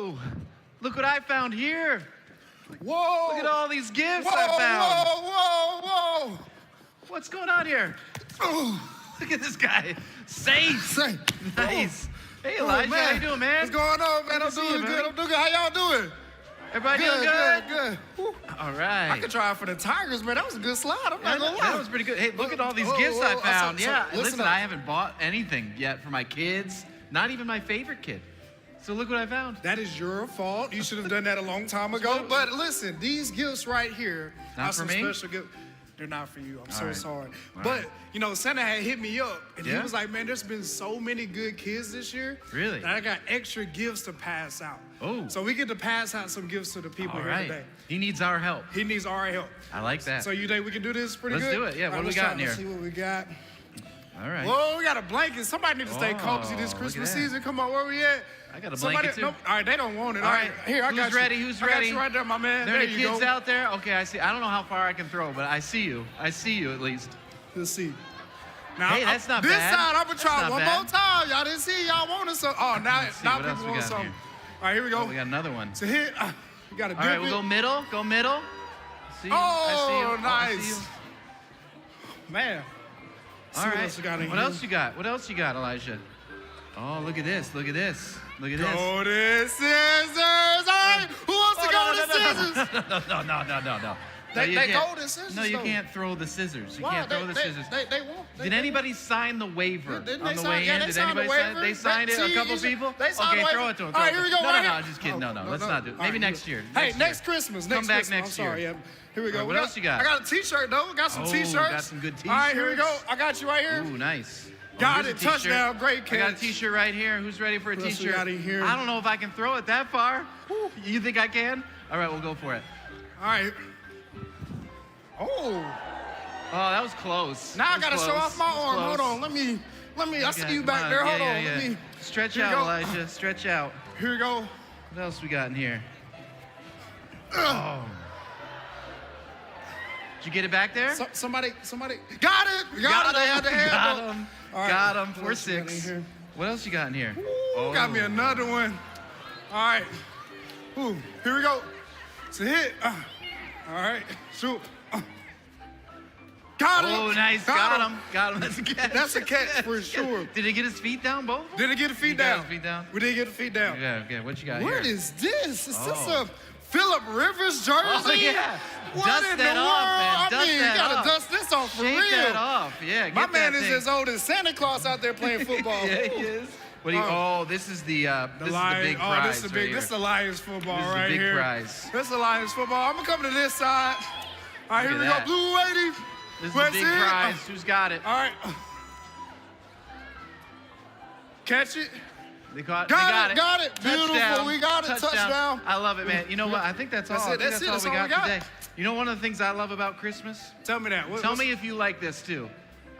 Whoa! Look what I found here. Whoa! Look at all these gifts Whoa, I found. whoa, whoa, whoa! What's going on here? Look at this guy. Safe. Nice. Hey, Elijah, man. how you doing, man? What's going on, man? I'm doing good. I'm doing good. How y'all doing? Everybody doing good? Good. Woo. All right. I could try it for the Tigers, man. That was a good slide. I'm not gonna lie. That was pretty good. Hey, look at all these gifts I found. Listen, I haven't bought anything yet for my kids. Not even my favorite kid. So look what I found. That is your fault. You should have done that a long time ago. But listen, these gifts right here are some special gifts. They're not for you. I'm so sorry. But, you know, Santa had hit me up, and he was like, man, there's been so many good kids this year. Really? That I got extra gifts to pass out. Oh. So we get to pass out some gifts to the people here today. He needs our help. He needs our help. I like that. So you think we can do this pretty good? Let's do it. Yeah, what do we got in here? Let's see what we got. All right. Whoa, we got a blanket. Somebody need to stay cozy this Christmas season. Come on, where we at? I got a blanket, too. Nope. All right, they don't want it. All right. Here, I got you. Who's ready? I got you right there, my man. There are you kids go. out there? Okay, I see. I don't know how far I can throw, but I see you. I see you at least. Let's see. Now, hey, that's not this bad. This side, I'm going to try one bad. more time. Y'all didn't see. Y'all wanted some. Oh, now people want some. Here? All right, here we go. Oh, we got another one. So here, we got to dip All right, we'll go middle. Go middle. See you. I see you. Nice. I see you. Man. All right. What else you got? What else you got, Elijah? Oh, look at this. Look at this. Look at this. Golden scissors. All right. Who wants to go to scissors? No. They golden scissors. No, you can't throw the scissors. You can't throw the scissors. They won't. Did anybody sign the waiver on the way in? Did anybody sign it? They signed it? A couple people? Okay, throw it to them. All right, here we go. No, just kidding. No, let's not do it. Maybe next year. Hey, next Christmas. Come back next year. I'm sorry. Here we go. What else you got? I got a T-shirt, though. Got some T-shirts. Got some good T-shirts. All right, here we go. I got you right here. Ooh, nice. Got it. Touchdown. Great catch. I got a T-shirt right here. Who's ready for a T-shirt? I don't know if I can throw it that far. You think I can? All right, we'll go for it. All right. Oh, that was close. Now I gotta show off my arm. Hold on, let me. I see you back there. Hold on, let me. Stretch out, Elijah. Stretch out. Here we go. What else we got in here? Oh. Did you get it back there? Somebody. Got it. Got it. Got him. Got him. 4-6. What else you got in here? Got me another one. All right. Ooh, here we go. It's a hit. All right. Shoot. Got it. Oh, nice. Got him. That's a catch. That's a catch for sure. Did he get his feet down, both? Did he get his feet down? We did get his feet down. Okay. What you got here? What is this? Is this a Phillip Rivers jersey? Oh, yeah. What dust in that the off, world? man. You gotta dust this off for real. Shake that off. Yeah, My man is as old as Santa Claus out there playing football. Yeah, he is. This is the big prize. This is the Lions football right here. This is the big prize. This is the Lions football. I'm gonna come to this side. All right, here we go. Blue 80. This is the big prize. Who's got it? All right. Catch it. They got it. Got it. Beautiful. Touchdown. We got it. Touchdown. I love it, man. You know what? I think that's all. That's all we got today. You know one of the things I love about Christmas? Tell me that. Tell me if you like this too.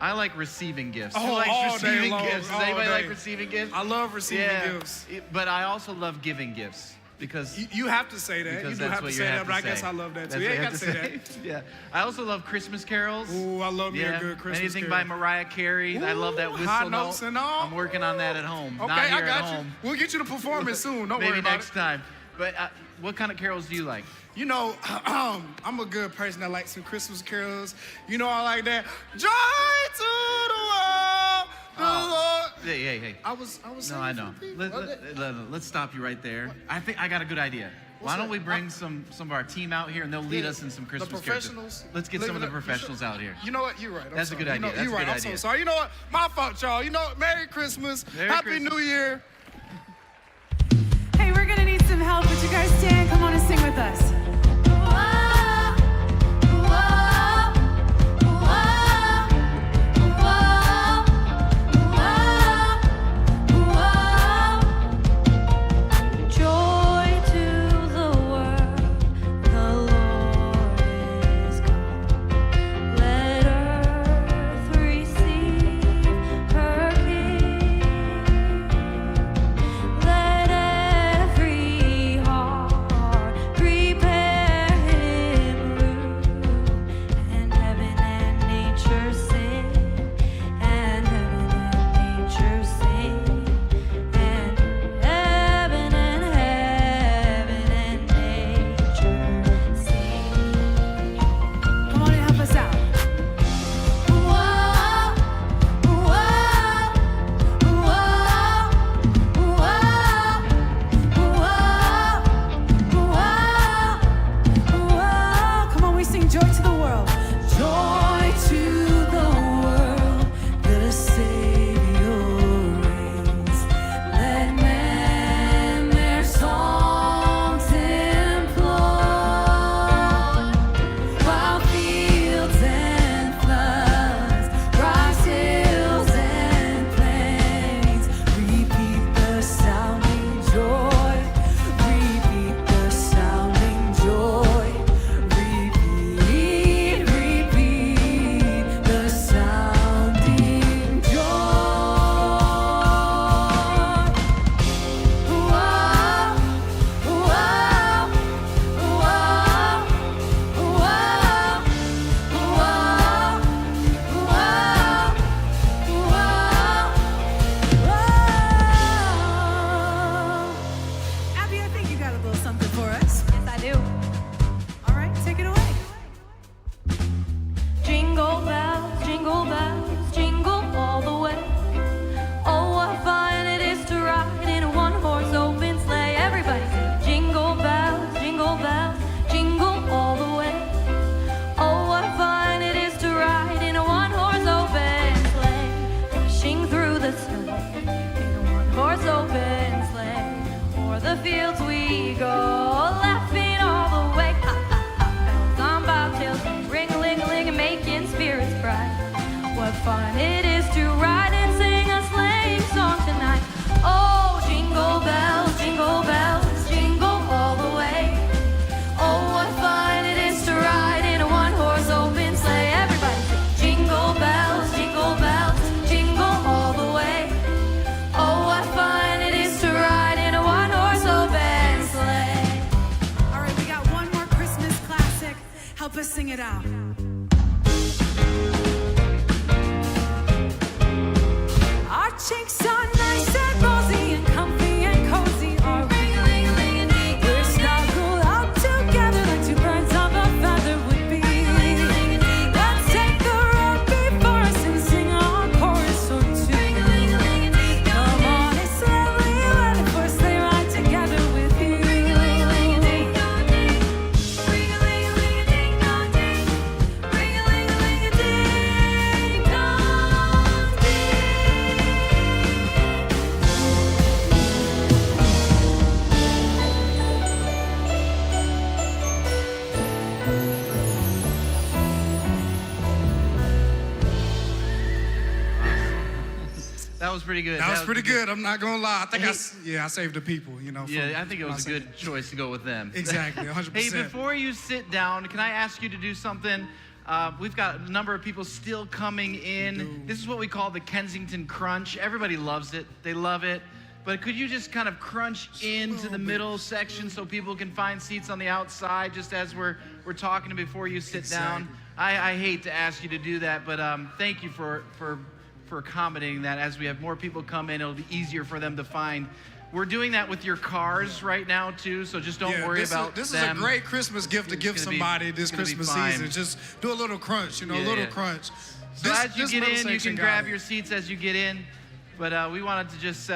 I like receiving gifts. Oh, Who likes all receiving day long, gifts? Does anybody like receiving gifts? I love receiving gifts. But I also love giving gifts because you have to say that. You do have to say that, but I guess I love that too. You ain't got to say that. Yeah. I also love Christmas carols. Ooh, I love me a good Christmas Anything carol. by Mariah Carey. I love that whistle high notes note. and all. I'm working on that at home. Okay, Not here I got at you. home. We'll get you to perform it soon. Don't worry Maybe about next time. But what kind of carols do you like? You know, I'm a good person that likes some Christmas carols. You know, I like that. Joy to the world, the Lord. Hey. I was. No, I know. Let's stop you right there. I think I got a good idea. Why don't we bring some of our team out here and they'll lead us in some Christmas carols. The professionals. Let's get some of the professionals out here. You know what? You're right. That's a good idea. You're right. I'm so sorry. You know what? My fault, y'all. You know what? Merry Christmas. Happy New Year. Hey, we're gonna need some help. Would you guys stand? Come on and sing with us. Let every heart prepare. fields we go, laughing all the way. Ha ha ha, bells on bobtails, ring-a-ling-a-ling, and making spirits bright. What fun it is to ride and sing a sleighing song tonight. Oh, jingle bells, jingle all the way. Oh, what fun it is to ride in a one-horse open sleigh. Everybody sing, jingle bells, jingle all the way. Oh, what fun it is to ride in a one-horse open sleigh. All right, we got one more Christmas classic. Help us sing it out. Our cheeks are nice and rosy and comfy and cozy, are we? We're snuggled up together like two birds of a feather would be. Let's take the road before us and sing a chorus or two. Come on, it's lovely weather for a sleigh ride together with you. That was pretty good. That was pretty good. I'm not gonna lie. I think I saved the people. You know. Yeah, I think it was a good choice to go with them. Exactly, 100%. Hey, before you sit down, can I ask you to do something? We've got a number of people still coming in. This is what we call the Kensington Crunch. Everybody loves it. They love it. But could you just kind of crunch into the middle section so people can find seats on the outside just as we're talking before you sit down? I hate to ask you to do that, but thank you for accommodating that. As we have more people come in, it'll be easier for them to find. We're doing that with your cars right now too, so just don't worry about this them. is a great Christmas gift to give somebody this Christmas season. Just do a little crunch, a little crunch. So as you get in, you can grab your seats as you get in. But we wanted to just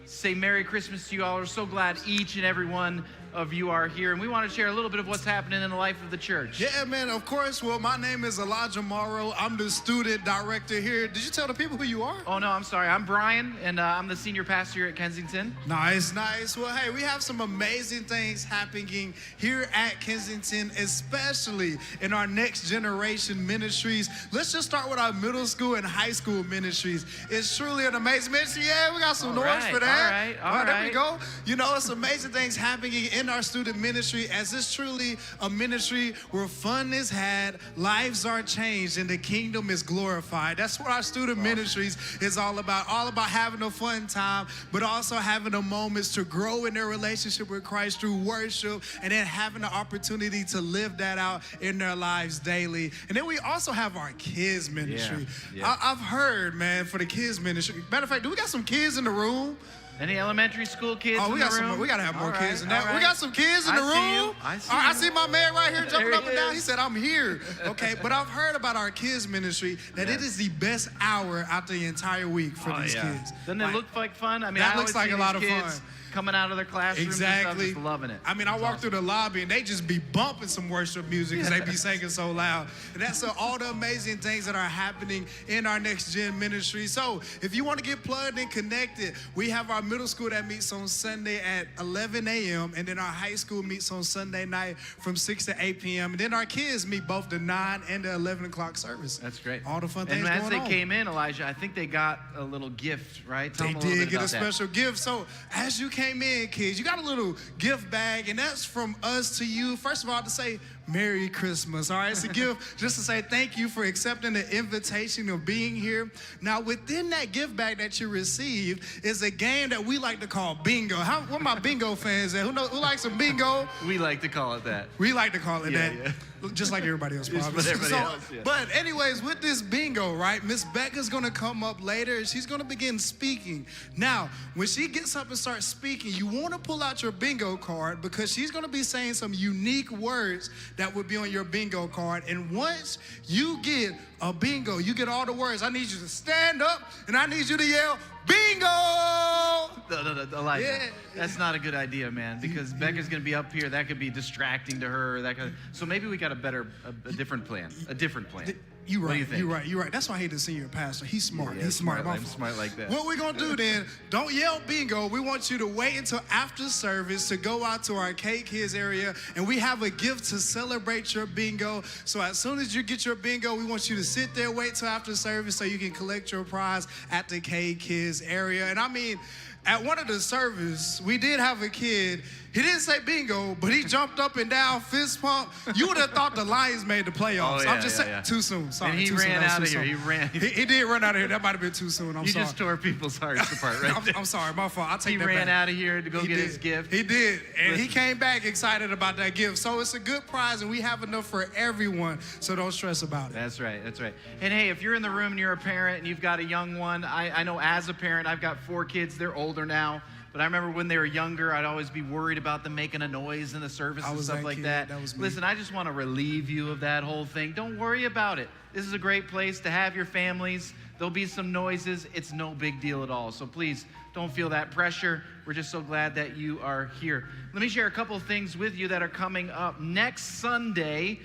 say Merry Christmas to you all. We're so glad each and every one of you are here, and we want to share a little bit of what's happening in the life of the church. Yeah, man, of course. Well, my name is Elijah Mowrey. I'm the student director here. Did you tell the people who you are? Oh, no, I'm sorry. I'm Brian, and I'm the senior pastor here at Kensington. Nice. Well, hey, we have some amazing things happening here at Kensington, especially in our next generation ministries. Let's just start with our middle school and high school ministries. It's truly an amazing ministry. Yeah, we got some noise for that. All right. There we go. It's amazing things happening in our student ministry, as it's truly a ministry where fun is had, lives are changed, and the kingdom is glorified. That's what our student ministries is all about having a fun time, but also having the moments to grow in their relationship with Christ through worship, and then having the opportunity to live that out in their lives daily. And then we also have our kids ministry. Yeah. I've heard, man, for the kids ministry. Matter of fact, do we got some kids in the room? Any elementary school kids in the room? We got to have more kids in that. We got some kids in the room. I see my man right here jumping up and down. He said, I'm here. Okay, but I've heard about our kids ministry that it is the best hour out the entire week for these kids. Doesn't it look like fun? I mean, that looks like a lot of fun. Coming out of their classrooms and stuff, just loving it. I mean, I walk through the lobby and they just be bumping some worship music because they be singing so loud. And that's all the amazing things that are happening in our next gen ministry. So if you want to get plugged and connected, we have our middle school that meets on Sunday at 11 a.m. and then our high school meets on Sunday night from 6 to 8 p.m. And then our kids meet both the 9 and the 11 o'clock service. That's great. All the fun things going on. And as they came in, Elijah, I think they got a little gift, right? They did get a special gift. So as you came in, kids, you got a little gift bag, and that's from us to you. First of all, to say Merry Christmas, all right? It's a gift just to say thank you for accepting the invitation of being here. Now, within that gift bag that you received is a game that we like to call bingo. Where my bingo fans at? Who likes some bingo? We like to call it that. We like to call it that. Yeah. Just like everybody else, probably. But anyways, with this bingo, right, Miss Becca's going to come up later, and she's going to begin speaking. Now, when she gets up and starts speaking, you want to pull out your bingo card because she's going to be saying some unique words that would be on your bingo card. And once you get a bingo, you get all the words, I need you to stand up, and I need you to yell, bingo! No, Elijah. Yeah. That's not a good idea, man, because Becca's gonna be up here. That could be distracting to her. So maybe we got a different plan. A different plan. You're What do right. you think? You're right. That's why I hate the senior pastor. He's smart. Yeah, He's smart. I'm smart like that. What we're gonna do then? Don't yell bingo. We want you to wait until after service to go out to our K-Kids area, and we have a gift to celebrate your bingo. So as soon as you get your bingo, we want you to sit there, wait till after service, so you can collect your prize at the K-Kids area. And I mean, at one of the service, we did have a kid. He didn't say bingo, but he jumped up and down, fist pump. You would have thought the Lions made the playoffs. Oh, yeah, I'm just saying, too soon. Sorry, And he too soon. ran That was out too of here. soon. He ran. He did run out of here. That might have been too soon. I'm You sorry. just tore people's hearts apart right there. I'm sorry, my fault. I'll take He that ran back. out of here to go get his gift. He did, and he Listen. came back excited about that gift. So it's a good prize, and we have enough for everyone. So don't stress about it. That's right. And hey, if you're in the room and you're a parent and you've got a young one, I know as a parent, I've got 4 kids. They're older now. But I remember when they were younger, I'd always be worried about them making a noise in the service I and was stuff that like kid. that. That was me. Listen, I just want to relieve you of that whole thing. Don't worry about it. This is a great place to have your families. There'll be some noises. It's no big deal at all. So please don't feel that pressure. We're just so glad that you are here. Let me share a couple of things with you that are coming up. Next Sunday,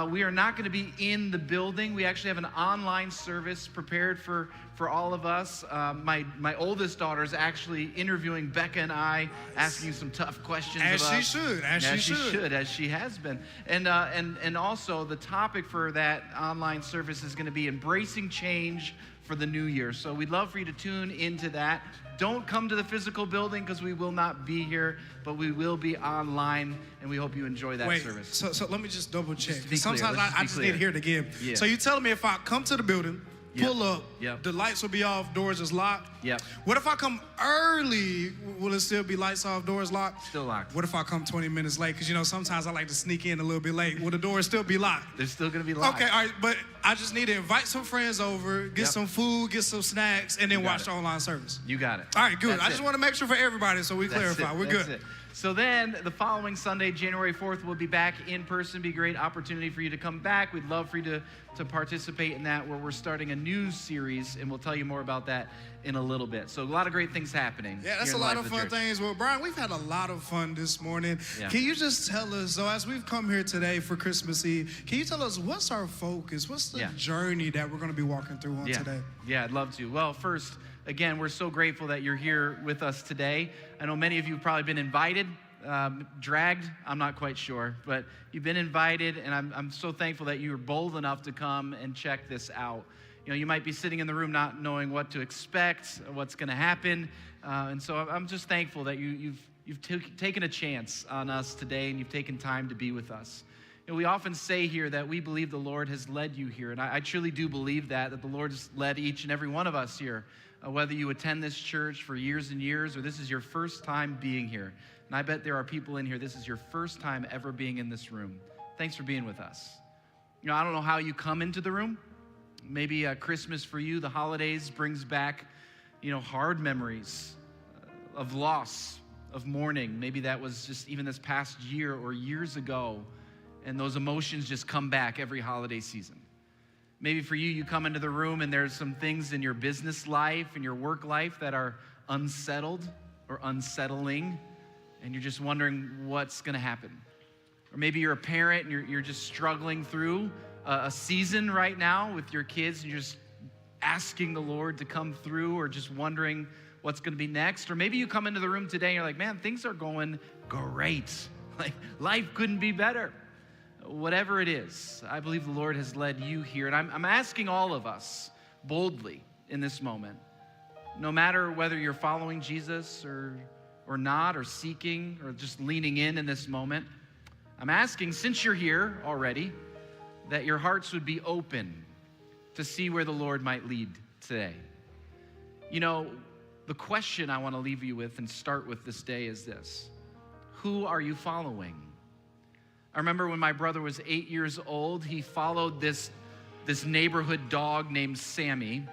we are not going to be in the building. We actually have an online service prepared for all of us. My oldest daughter is actually interviewing Becca and I, asking some tough questions. As of she us. should, as she should. As she has been. And also the topic for that online service is going to be embracing change for the new year. So we'd love for you to tune into that. Don't come to the physical building because we will not be here, but we will be online, and we hope you enjoy that service. So let me just double check. Just to be Sometimes clear, I just need to hear it again. Yeah. So you telling me if I come to the building, pull up, Yep. the lights will be off, doors is locked? Yep. What if I come early? Will it still be lights off, doors locked? Still locked. What if I come 20 minutes late? Because, you know, sometimes I like to sneak in a little bit late. Will the doors still be locked? They're still going to be locked. Okay, all right, but I just need to invite some friends over, get Yep. some food, get some snacks, and then You got watch it. the online service. You got it. All right, good. That's I just it. want to make sure for everybody so we That's clarify. it. We're That's good. it. So then the following Sunday, January 4th, we'll be back in person. Be a great opportunity for you to come back. We'd love for you to participate in that, where we're starting a new series, and we'll tell you more about that in a little bit. So a lot of great things happening. Yeah, that's here a in lot Life of the fun Church. things. Well, Brian, we've had a lot of fun this morning. Yeah. Can you just tell us, so as we've come here today for Christmas Eve, can you tell us what's our focus? What's the journey that we're going to be walking through on today? Yeah, I'd love to. Well, first, again, we're so grateful that you're here with us today. I know many of you have probably been invited, dragged, I'm not quite sure, but you've been invited, and I'm so thankful that you were bold enough to come and check this out. You know, you might be sitting in the room not knowing what to expect, what's going to happen, and so I'm just thankful that you've taken a chance on us today, and you've taken time to be with us. You know, we often say here that we believe the Lord has led you here, and I truly do believe that the Lord has led each and every one of us here, whether you attend this church for years and years, or this is your first time being here. And I bet there are people in here, this is your first time ever being in this room. Thanks for being with us. You know, I don't know how you come into the room. Maybe Christmas for you, the holidays, brings back, you know, hard memories of loss, of mourning. Maybe that was just even this past year or years ago, and those emotions just come back every holiday season. Maybe for you, you come into the room and there's some things in your business life and your work life that are unsettled or unsettling, and you're just wondering what's going to happen. Or maybe you're a parent and you're just struggling through a season right now with your kids, and you're just asking the Lord to come through, or just wondering what's going to be next. Or maybe you come into the room today and you're like, man, things are going great. Like, life couldn't be better. Whatever it is, I believe the Lord has led you here. And I'm asking all of us boldly in this moment, no matter whether you're following Jesus or not, or seeking, or just leaning in this moment, I'm asking, since you're here already, that your hearts would be open to see where the Lord might lead today. You know, the question I want to leave you with and start with this day is this: who are you following? I remember when my brother was 8 years old, he followed this neighborhood dog named Sammy,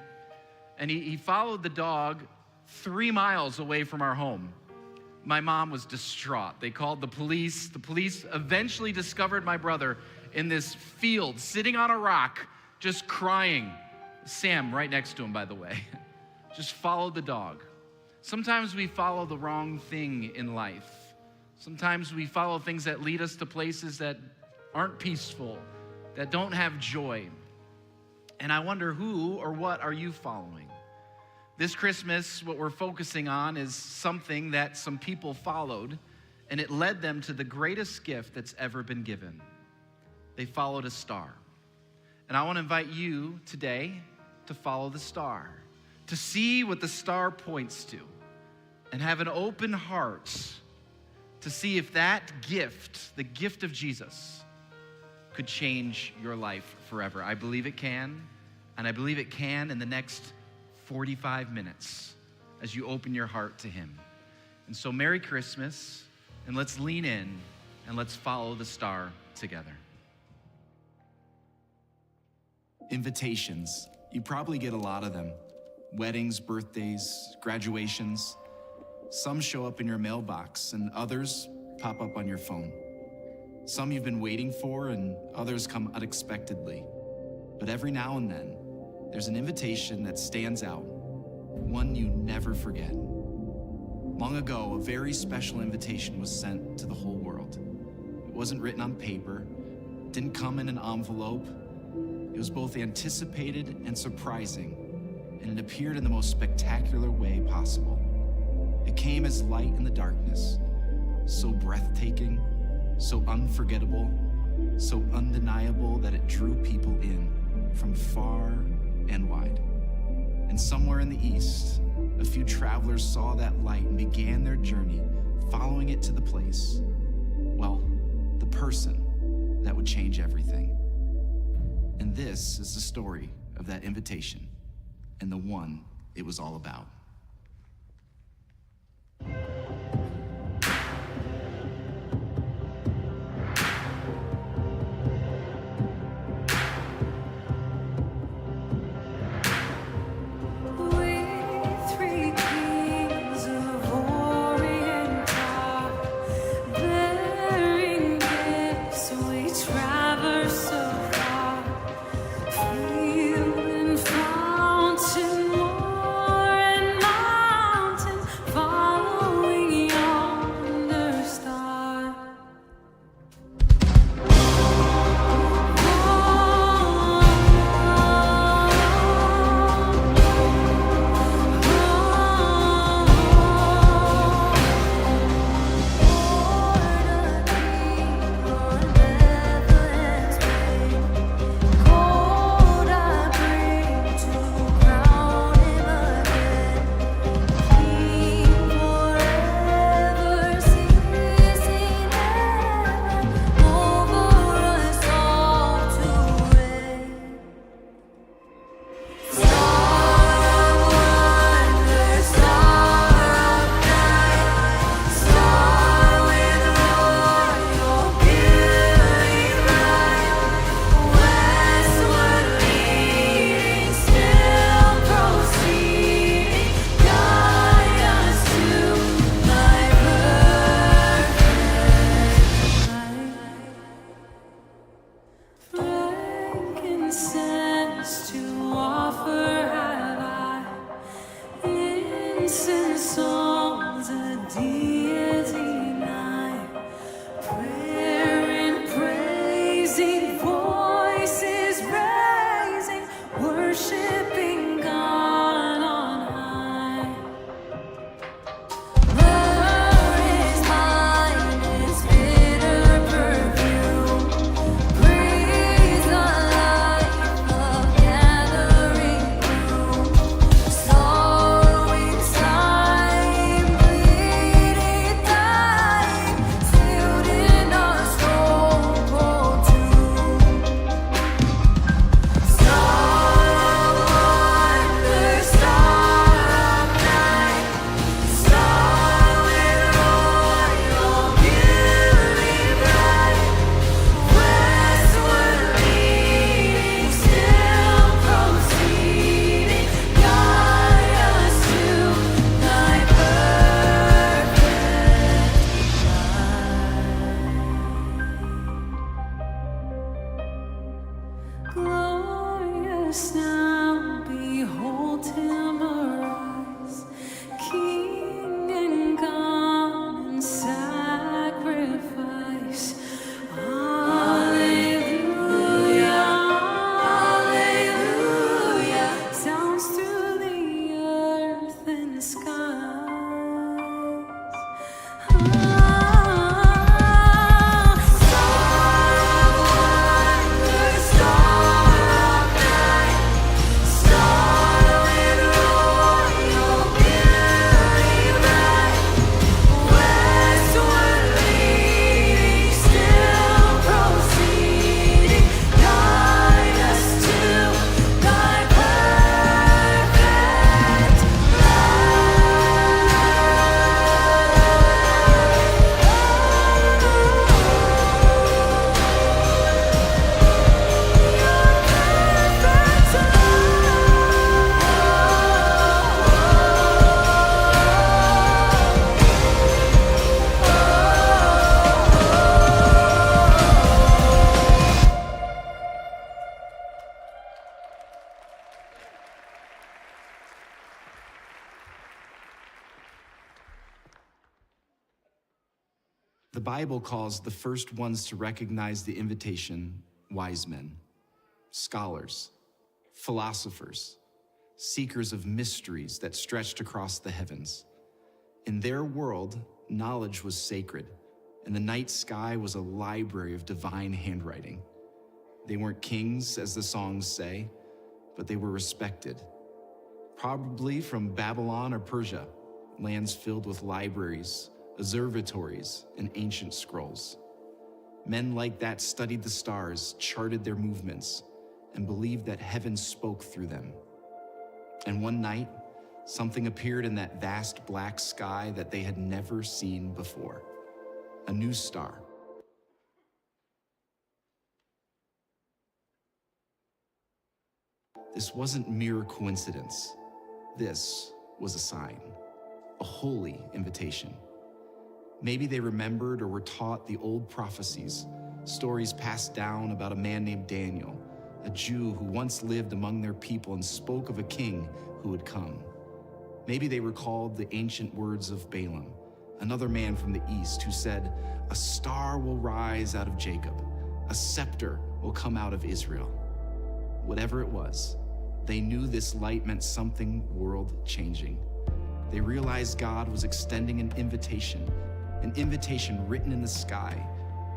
and he followed the dog 3 miles away from our home. My mom was distraught. They called the police. The police eventually discovered my brother in this field, sitting on a rock, just crying. Sam right next to him, by the way. Just followed the dog. Sometimes we follow the wrong thing in life. Sometimes we follow things that lead us to places that aren't peaceful, that don't have joy. And I wonder, who or what are you following? This Christmas, what we're focusing on is something that some people followed, and it led them to the greatest gift that's ever been given. They followed a star. And I want to invite you today to follow the star, to see what the star points to, and have an open heart to see if that gift, the gift of Jesus, could change your life forever. I believe it can, and I believe it can in the next 45 minutes as you open your heart to him. And so Merry Christmas, and let's lean in and let's follow the star together. Invitations. You probably get a lot of them. Weddings, birthdays, graduations. Some show up in your mailbox and others pop up on your phone. Some you've been waiting for and others come unexpectedly. But every now and then, there's an invitation that stands out, one you never forget. Long ago, a very special invitation was sent to the whole world. It wasn't written on paper, didn't come in an envelope. It was both anticipated and surprising, and it appeared in the most spectacular way possible. It came as light in the darkness, so breathtaking, so unforgettable, so undeniable that it drew people in from far and wide. And somewhere in the east, a few travelers saw that light and began their journey, following it to the place, well, the person that would change everything. And this is the story of that invitation and the one it was all about. Three kings of Orion talk, bearing gifts, we traverse so far, field and fountain, moor and The Bible calls the first ones to recognize the invitation wise men, scholars, philosophers, seekers of mysteries that stretched across the heavens. In their world, knowledge was sacred, and the night sky was a library of divine handwriting. They weren't kings, as the songs say, but they were respected. Probably from Babylon or Persia, lands filled with libraries, observatories, and ancient scrolls. Men like that studied the stars, charted their movements, and believed that heaven spoke through them. And one night, something appeared in that vast black sky that they had never seen before. A new star. This wasn't mere coincidence. This was a sign, a holy invitation. Maybe they remembered or were taught the old prophecies, stories passed down about a man named Daniel, a Jew who once lived among their people and spoke of a king who would come. Maybe they recalled the ancient words of Balaam, another man from the east who said, "A star will rise out of Jacob, a scepter will come out of Israel." Whatever it was, they knew this light meant something world-changing. They realized God was extending an invitation written in the sky,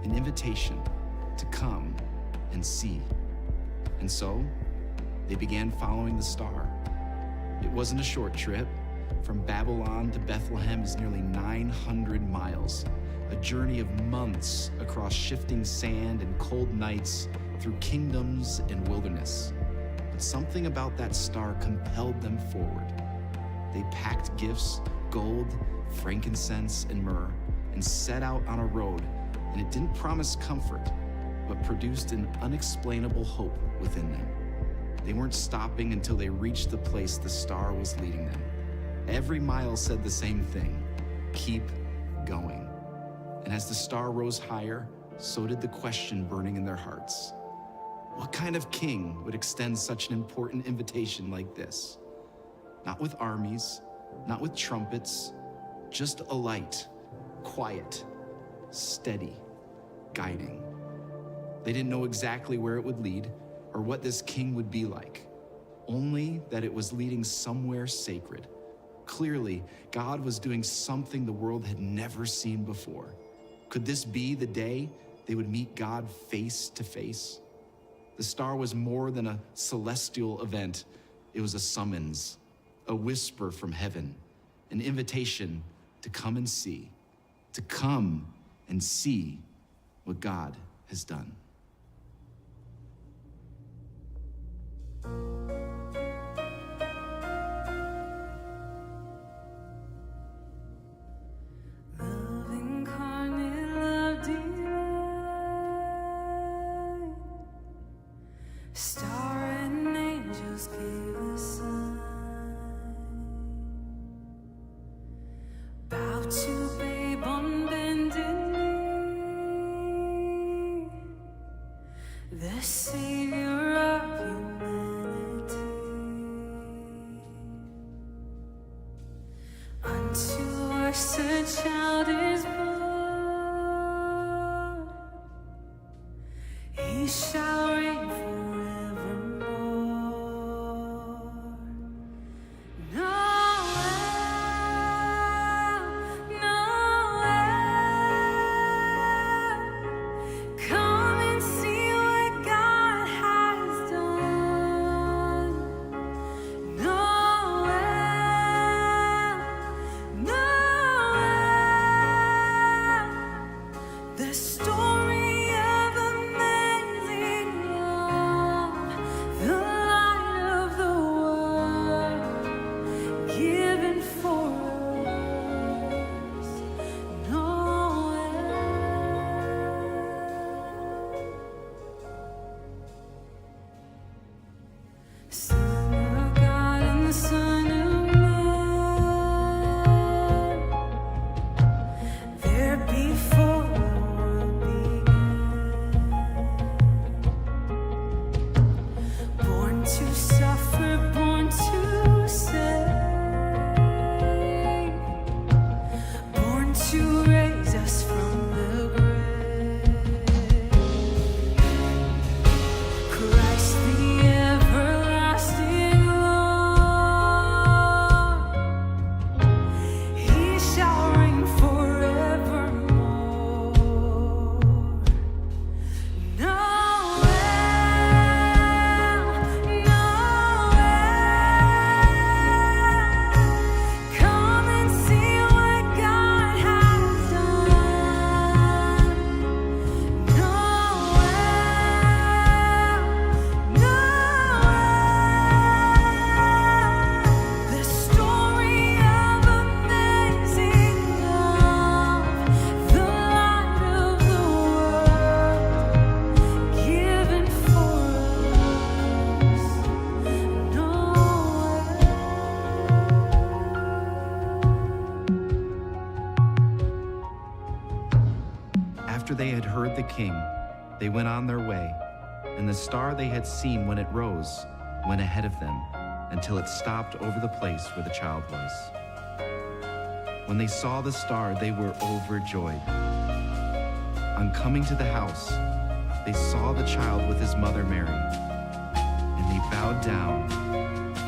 an invitation to come and see. And so, they began following the star. It wasn't a short trip. From Babylon to Bethlehem is nearly 900 miles, a journey of months across shifting sand and cold nights through kingdoms and wilderness. But something about that star compelled them forward. They packed gifts, gold, frankincense, and myrrh, and set out on a road, and it didn't promise comfort, but produced an unexplainable hope within them. They weren't stopping until they reached the place the star was leading them. Every mile said the same thing: keep going. And as the star rose higher, so did the question burning in their hearts. What kind of king would extend such an important invitation like this? Not with armies, not with trumpets, just a light, quiet, steady, guiding. They didn't know exactly where it would lead or what this king would be like, only that it was leading somewhere sacred. Clearly, God was doing something the world had never seen before. Could this be the day they would meet God face to face? The star was more than a celestial event. It was a summons, a whisper from heaven, an invitation to come and see what God has done. Love incarnate, love divine. Star and angels gave a sign. Bow to babe on bended knee, the Savior of humanity. Unto us a child is born, he shall reign forevermore. Noel, Noel, come and see what God has done. Noel, Noel, heard the king, they went on their way, and the star they had seen when it rose went ahead of them until it stopped over the place where the child was. When they saw the star, they were overjoyed. On coming to the house, they saw the child with his mother Mary, and they bowed down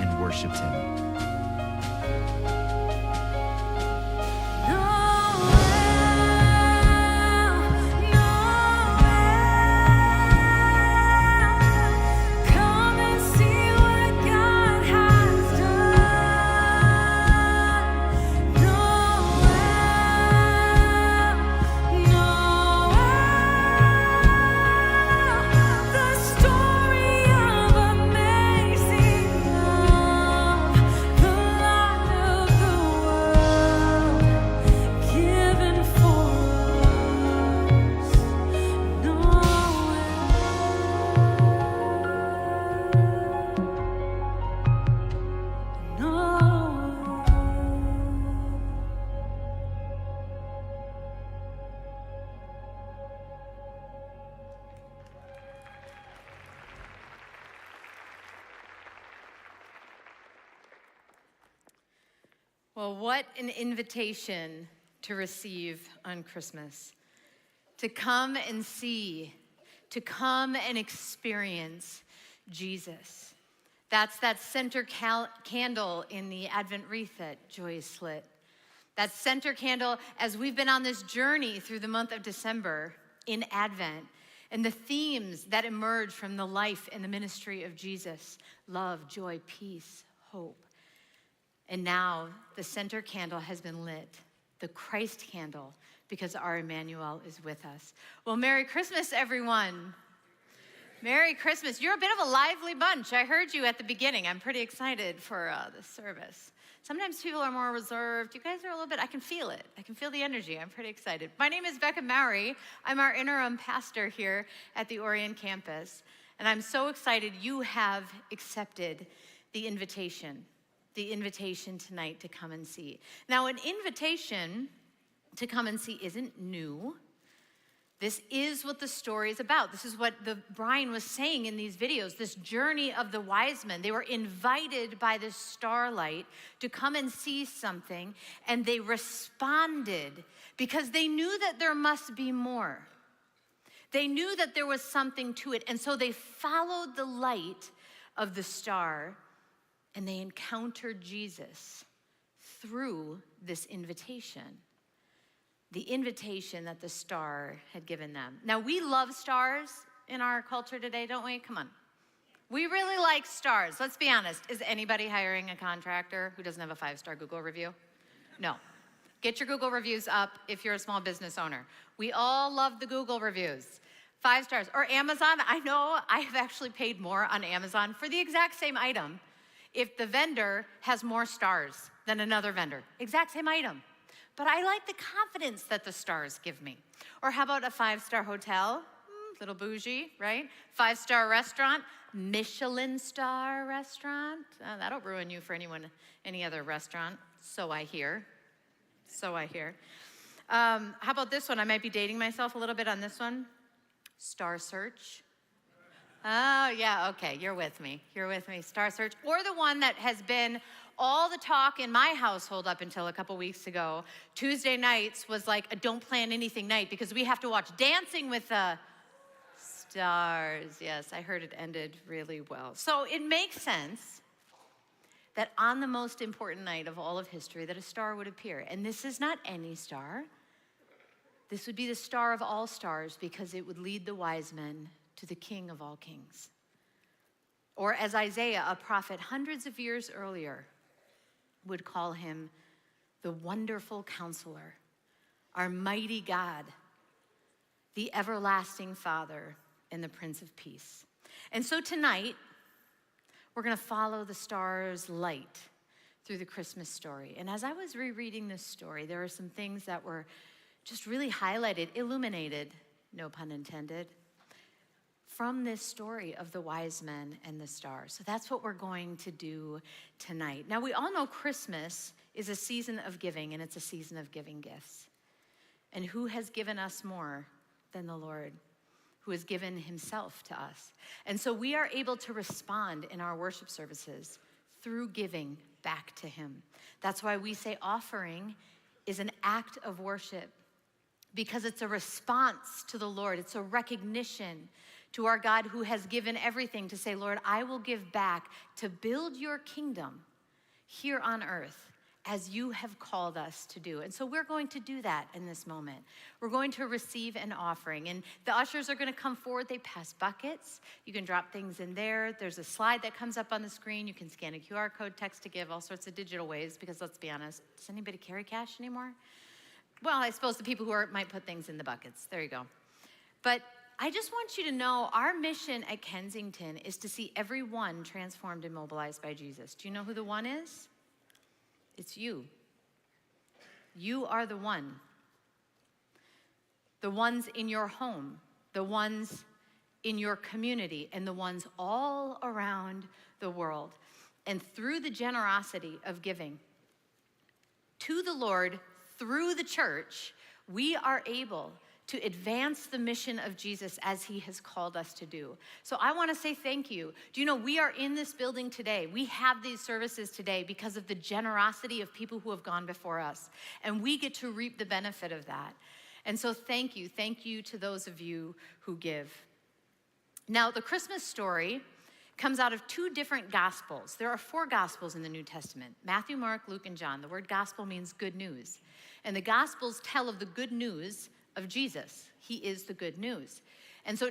and worshiped him. Well, what an invitation to receive on Christmas. To come and see, to come and experience Jesus. That's that center candle in the Advent wreath that Joyce lit. That center candle as we've been on this journey through the month of December in Advent, and the themes that emerge from the life and the ministry of Jesus: love, joy, peace, hope. And now the center candle has been lit, the Christ candle, because our Emmanuel is with us. Well, Merry Christmas, everyone. Merry Christmas. You're a bit of a lively bunch. I heard you at the beginning. I'm pretty excited for this service. Sometimes people are more reserved. You guys are a little bit, I can feel it. I can feel the energy. I'm pretty excited. My name is Becca Mowrey. I'm our interim pastor here at the Orion campus. And I'm so excited you have accepted the invitation tonight to come and see. Now, an invitation to come and see isn't new. This is what the story is about. This is what Brian was saying in these videos, this journey of the wise men. They were invited by the starlight to come and see something, and they responded because they knew that there must be more. They knew that there was something to it, and so they followed the light of the star, and they encountered Jesus through this invitation. The invitation that the star had given them. Now, we love stars in our culture today, don't we? Come on. We really like stars. Let's be honest. Is anybody hiring a contractor who doesn't have a 5-star Google review? No. Get your Google reviews up if you're a small business owner. We all love the Google reviews. 5 stars. Or Amazon. I know I have actually paid more on Amazon for the exact same item if the vendor has more stars than another vendor. Exact same item. But I like the confidence that the stars give me. Or how about a 5-star hotel? Little bougie, right? 5-star restaurant, Michelin star restaurant. That'll ruin you for any other restaurant. So I hear. How about this one? I might be dating myself a little bit on this one. Star Search. Oh, yeah, okay, you're with me. Star Search. Or the one that has been all the talk in my household up until a couple weeks ago. Tuesday nights was like a don't plan anything night because we have to watch Dancing with the Stars. Yes, I heard it ended really well. So it makes sense that on the most important night of all of history that a star would appear. And this is not any star. This would be the star of all stars because it would lead the wise men to the King of all kings. Or as Isaiah, a prophet hundreds of years earlier, would call him the wonderful counselor, our mighty God, the everlasting Father, and the Prince of Peace. And so tonight, we're going to follow the star's light through the Christmas story. And as I was rereading this story, there are some things that were just really highlighted, illuminated, no pun intended, from this story of the wise men and the star. So that's what we're going to do tonight. Now, we all know Christmas is a season of giving, and it's a season of giving gifts. And who has given us more than the Lord, who has given himself to us. And so we are able to respond in our worship services through giving back to him. That's why we say offering is an act of worship, because it's a response to the Lord. It's a recognition to our God who has given everything, to say, Lord, I will give back to build your kingdom here on earth as you have called us to do. And so we're going to do that in this moment. We're going to receive an offering. And the ushers are going to come forward. They pass buckets. You can drop things in there. There's a slide that comes up on the screen. You can scan a QR code, text to give, all sorts of digital ways, because let's be honest, does anybody carry cash anymore? Well, I suppose the people who might put things in the buckets. There you go. But I just want you to know our mission at Kensington is to see everyone transformed and mobilized by Jesus. Do you know who the one is? It's you. You are the one. The ones in your home, the ones in your community, and the ones all around the world. And through the generosity of giving to the Lord through the church, we are able to advance the mission of Jesus as he has called us to do. So I want to say thank you. Do you know we are in this building today? We have these services today because of the generosity of people who have gone before us. And we get to reap the benefit of that. And so thank you. Thank you to those of you who give. Now, the Christmas story comes out of two different gospels. There are 4 gospels in the New Testament: Matthew, Mark, Luke, and John. The word gospel means good news. And the gospels tell of the good news of Jesus. He is the good news. And so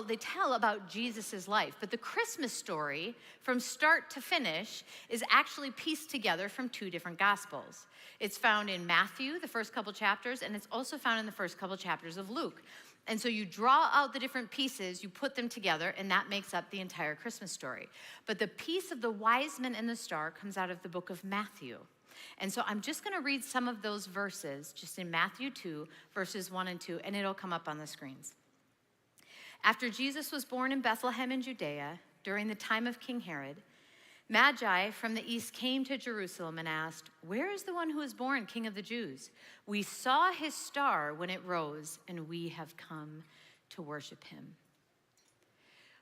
they tell about Jesus' life. But the Christmas story, from start to finish, is actually pieced together from 2 different gospels. It's found in Matthew, the first couple chapters, and it's also found in the first couple chapters of Luke. And so you draw out the different pieces, you put them together, and that makes up the entire Christmas story. But the piece of the wise men and the star comes out of the book of Matthew. And so I'm just going to read some of those verses, just in Matthew 2, verses 1 and 2, and it'll come up on the screens. After Jesus was born in Bethlehem in Judea, during the time of King Herod, Magi from the east came to Jerusalem and asked, "Where is the one who is born King of the Jews? We saw his star when it rose, and we have come to worship him."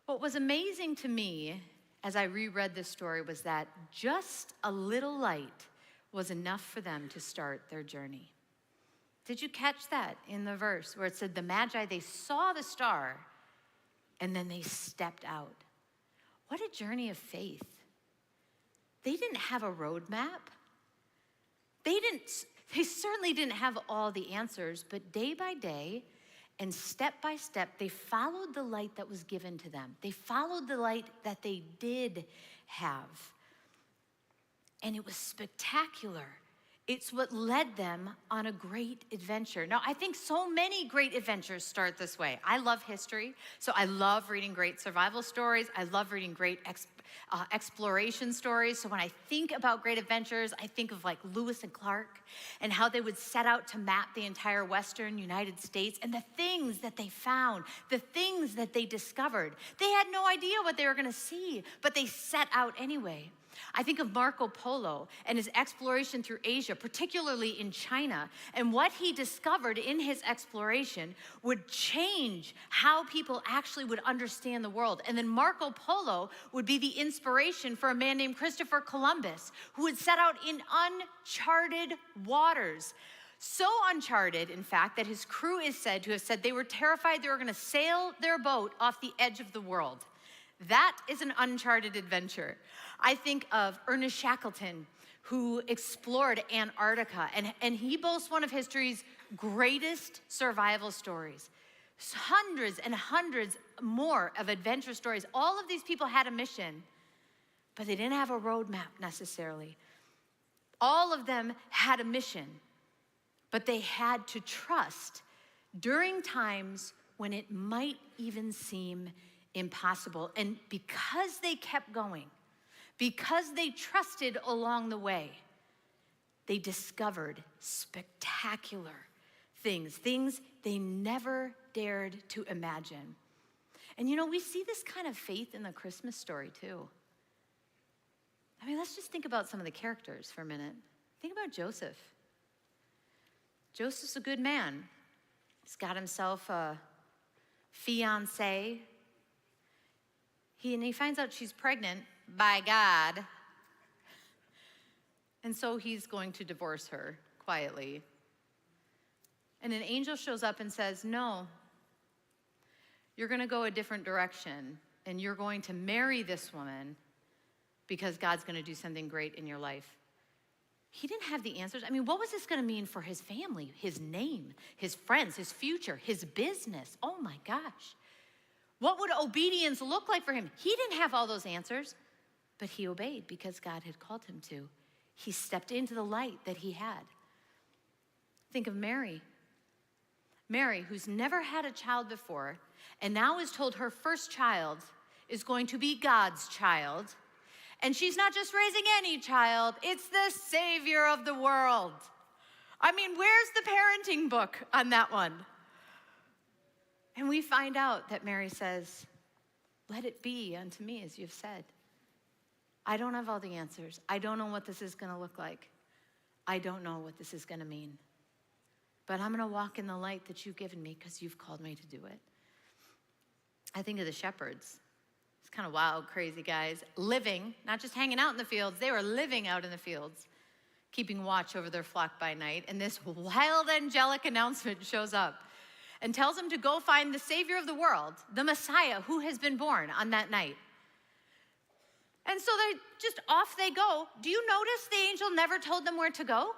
What was amazing to me as I reread this story was that just a little light was enough for them to start their journey. Did you catch that in the verse where it said the Magi, they saw the star and then they stepped out? What a journey of faith. They didn't have a roadmap. They certainly didn't have all the answers, but day by day and step by step, they followed the light that was given to them. They followed the light that they did have. And it was spectacular. It's what led them on a great adventure. Now, I think so many great adventures start this way. I love history, so I love reading great survival stories. I love reading great exploration stories. So when I think about great adventures, I think of like Lewis and Clark and how they would set out to map the entire Western United States and the things that they found, the things that they discovered. They had no idea what they were going to see, but they set out anyway. I think of Marco Polo and his exploration through Asia, particularly in China, and what he discovered in his exploration would change how people actually would understand the world. And then Marco Polo would be the inspiration for a man named Christopher Columbus, who would set out in uncharted waters. So uncharted, in fact, that his crew is said to have said they were terrified they were going to sail their boat off the edge of the world. That is an uncharted adventure. I think of Ernest Shackleton, who explored Antarctica, and he boasts one of history's greatest survival stories. Hundreds and hundreds more of adventure stories. All of these people had a mission, but they didn't have a roadmap necessarily. All of them had a mission, but they had to trust during times when it might even seem impossible. And because they kept going, because they trusted along the way, they discovered spectacular things they never dared to imagine. And you know, we see this kind of faith in the Christmas story too. I mean, let's just think about some of the characters for a minute. Think about Joseph. Joseph's a good man. He's got himself a fiance. He finds out she's pregnant by God. And so he's going to divorce her quietly. And an angel shows up and says, no, you're going to go a different direction, and you're going to marry this woman because God's going to do something great in your life. He didn't have the answers. I mean, what was this going to mean for his family, his name, his friends, his future, his business? Oh my gosh. What would obedience look like for him? He didn't have all those answers, but he obeyed because God had called him to. He stepped into the light that he had. Think of Mary. Mary, who's never had a child before, and now is told her first child is going to be God's child. And she's not just raising any child, it's the Savior of the world. I mean, where's the parenting book on that one? And we find out that Mary says, let it be unto me as you've said. I don't have all the answers. I don't know what this is going to look like. I don't know what this is going to mean. But I'm going to walk in the light that you've given me because you've called me to do it. I think of the shepherds. It's kind of wild, crazy guys, living, not just hanging out in the fields. They were living out in the fields, keeping watch over their flock by night. And this wild angelic announcement shows up and tells them to go find the Savior of the world, the Messiah who has been born on that night. And so they just off they go. Do you notice the angel never told them where to go?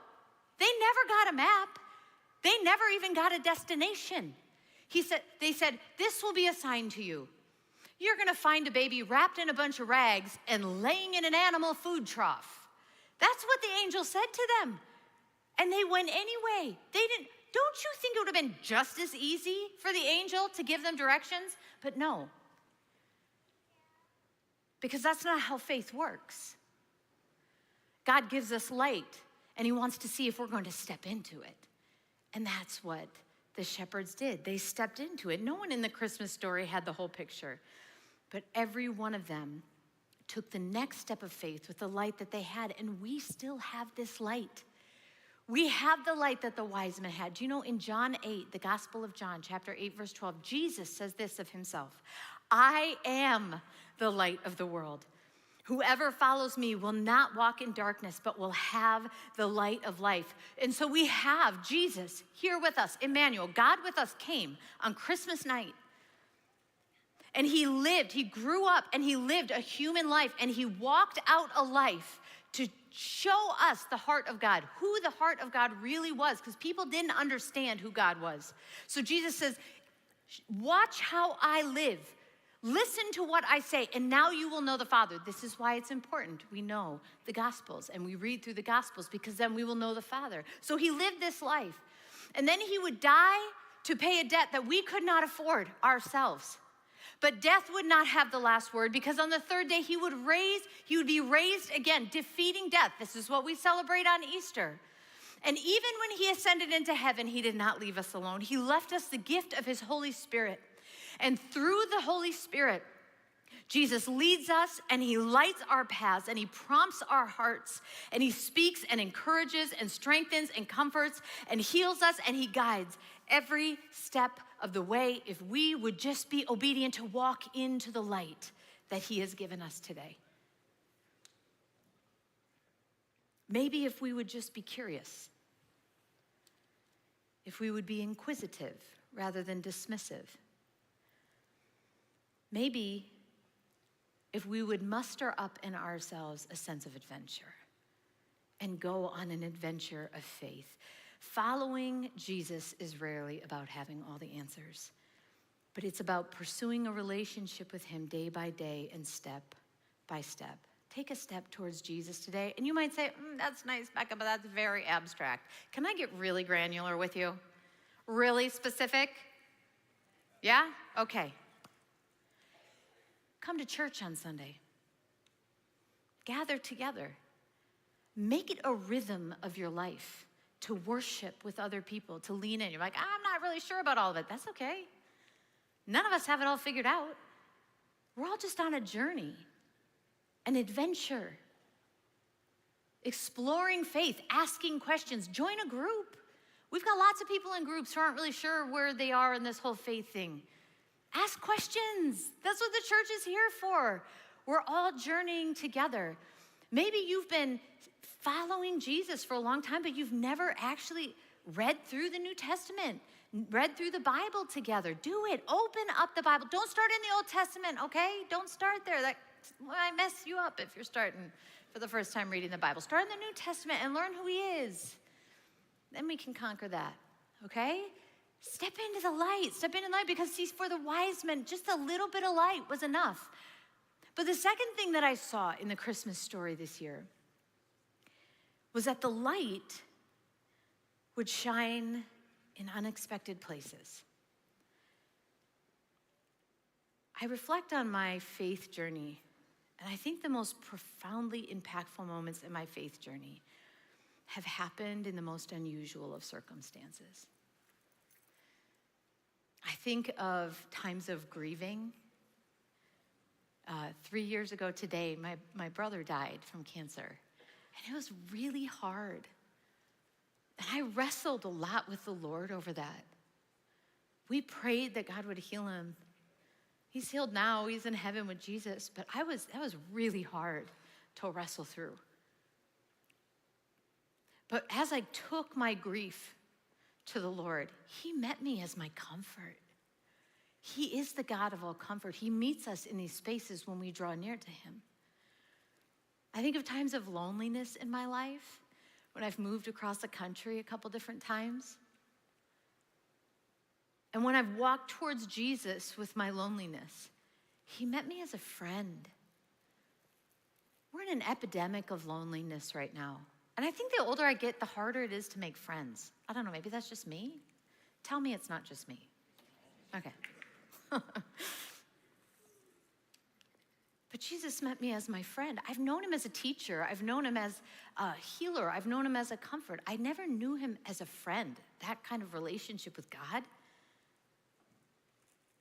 They never got a map. They never even got a destination. They said, this will be a sign to you. You're going to find a baby wrapped in a bunch of rags and laying in an animal food trough. That's what the angel said to them. And they went anyway. Don't you think it would have been just as easy for the angel to give them directions? But no. Because that's not how faith works. God gives us light, and he wants to see if we're going to step into it. And that's what the shepherds did. They stepped into it. No one in the Christmas story had the whole picture. But every one of them took the next step of faith with the light that they had, and we still have this light. We have the light that the wise men had. Do you know in John 8, the Gospel of John, chapter 8, verse 12, Jesus says this of himself, I am the light of the world. Whoever follows me will not walk in darkness, but will have the light of life. And so we have Jesus here with us, Emmanuel. God with us came on Christmas night. And he grew up and he lived a human life, and he walked out a life to show us the heart of God, who the heart of God really was, because people didn't understand who God was. So Jesus says, watch how I live. Listen to what I say, and now you will know the Father. This is why it's important. We know the Gospels, and we read through the Gospels, because then we will know the Father. So he lived this life. And then he would die to pay a debt that we could not afford ourselves. But death would not have the last word, because on the third day he would be raised again, defeating death. This is what we celebrate on Easter. And even when he ascended into heaven, he did not leave us alone. He left us the gift of his Holy Spirit. And through the Holy Spirit, Jesus leads us, and he lights our paths, and he prompts our hearts, and he speaks and encourages and strengthens and comforts and heals us, and he guides every step of the way if we would just be obedient to walk into the light that he has given us today. Maybe if we would just be curious, if we would be inquisitive rather than dismissive. Maybe if we would muster up in ourselves a sense of adventure and go on an adventure of faith. Following Jesus is rarely about having all the answers, but it's about pursuing a relationship with him day by day and step by step. Take a step towards Jesus today. And you might say, that's nice, Becca, but that's very abstract. Can I get really granular with you? Really specific? Yeah? Okay. Come to church on Sunday. Gather together. Make it a rhythm of your life to worship with other people, to lean in. You're like, I'm not really sure about all of it. That's okay. None of us have it all figured out. We're all just on a journey, an adventure, exploring faith, asking questions. Join a group. We've got lots of people in groups who aren't really sure where they are in this whole faith thing. Ask questions. That's what the church is here for. We're all journeying together. Maybe you've been following Jesus for a long time, but you've never actually read through the New Testament, read through the Bible together. Do it. Open up the Bible. Don't start in the Old Testament, okay? Don't start there. That might mess you up if you're starting for the first time reading the Bible. Start in the New Testament and learn who he is. Then we can conquer that, okay? Step into the light. Step into the light, because see, for the wise men, just a little bit of light was enough. But the second thing that I saw in the Christmas story this year was that the light would shine in unexpected places. I reflect on my faith journey, and I think the most profoundly impactful moments in my faith journey have happened in the most unusual of circumstances. I think of times of grieving. 3 years ago today, my brother died from cancer, and it was really hard. And I wrestled a lot with the Lord over that. We prayed that God would heal him. He's healed now, he's in heaven with Jesus, but that was really hard to wrestle through. But as I took my grief to the Lord, he met me as my comfort. He is the God of all comfort. He meets us in these spaces when we draw near to him. I think of times of loneliness in my life, when I've moved across the country a couple different times. And when I've walked towards Jesus with my loneliness, he met me as a friend. We're in an epidemic of loneliness right now. And I think the older I get, the harder it is to make friends. I don't know, maybe that's just me. Tell me it's not just me. Okay. But Jesus met me as my friend. I've known him as a teacher. I've known him as a healer. I've known him as a comfort. I never knew him as a friend, that kind of relationship with God.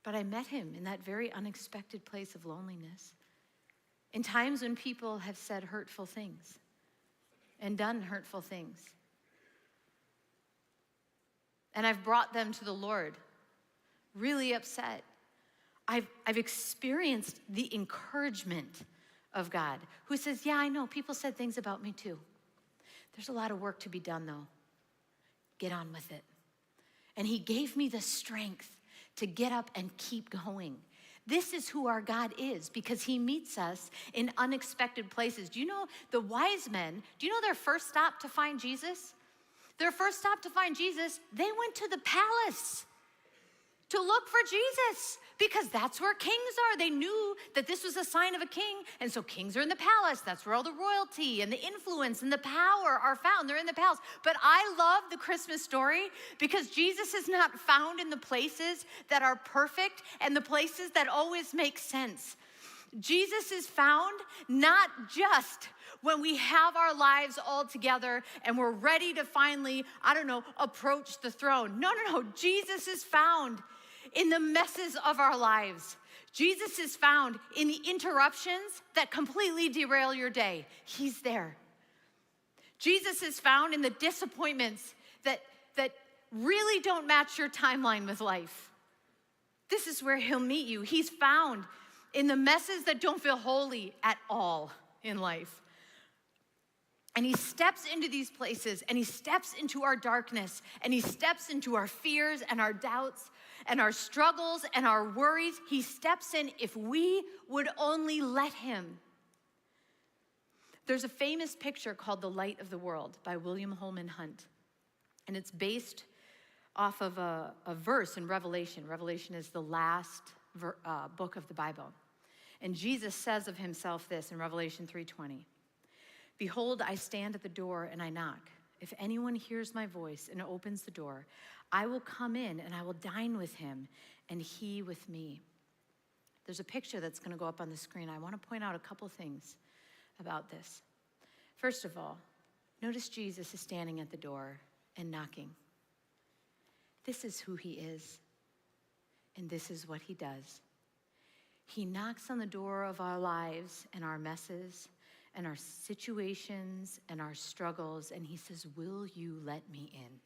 But I met him in that very unexpected place of loneliness. In times when people have said hurtful things and done hurtful things. And I've brought them to the Lord, really upset. I've experienced the encouragement of God, who says, yeah, I know, people said things about me too. There's a lot of work to be done though. Get on with it. And he gave me the strength to get up and keep going. This is who our God is, because he meets us in unexpected places. Do you know the wise men, do you know their first stop to find Jesus? Their first stop to find Jesus, they went to the palace to look for Jesus, because that's where kings are. They knew that this was a sign of a king, and so kings are in the palace. That's where all the royalty and the influence and the power are found. They're in the palace. But I love the Christmas story because Jesus is not found in the places that are perfect and the places that always make sense. Jesus is found not just when we have our lives all together and we're ready to finally, approach the throne. No. Jesus is found in the messes of our lives. Jesus is found in the interruptions that completely derail your day. He's there. Jesus is found in the disappointments that really don't match your timeline with life. This is where he'll meet you. He's found in the messes that don't feel holy at all in life. And he steps into these places, and he steps into our darkness, and he steps into our fears and our doubts and our struggles and our worries. He steps in if we would only let him. There's a famous picture called The Light of the World by William Holman Hunt. And it's based off of a verse in Revelation. Revelation is the last book of the Bible. And Jesus says of himself this in Revelation 3:20. Behold, I stand at the door and I knock. If anyone hears my voice and opens the door, I will come in and I will dine with him and he with me. There's a picture that's going to go up on the screen. I want to point out a couple things about this. First of all, notice Jesus is standing at the door and knocking. This is who he is, and this is what he does. He knocks on the door of our lives and our messes and our situations and our struggles, and he says, will you let me in?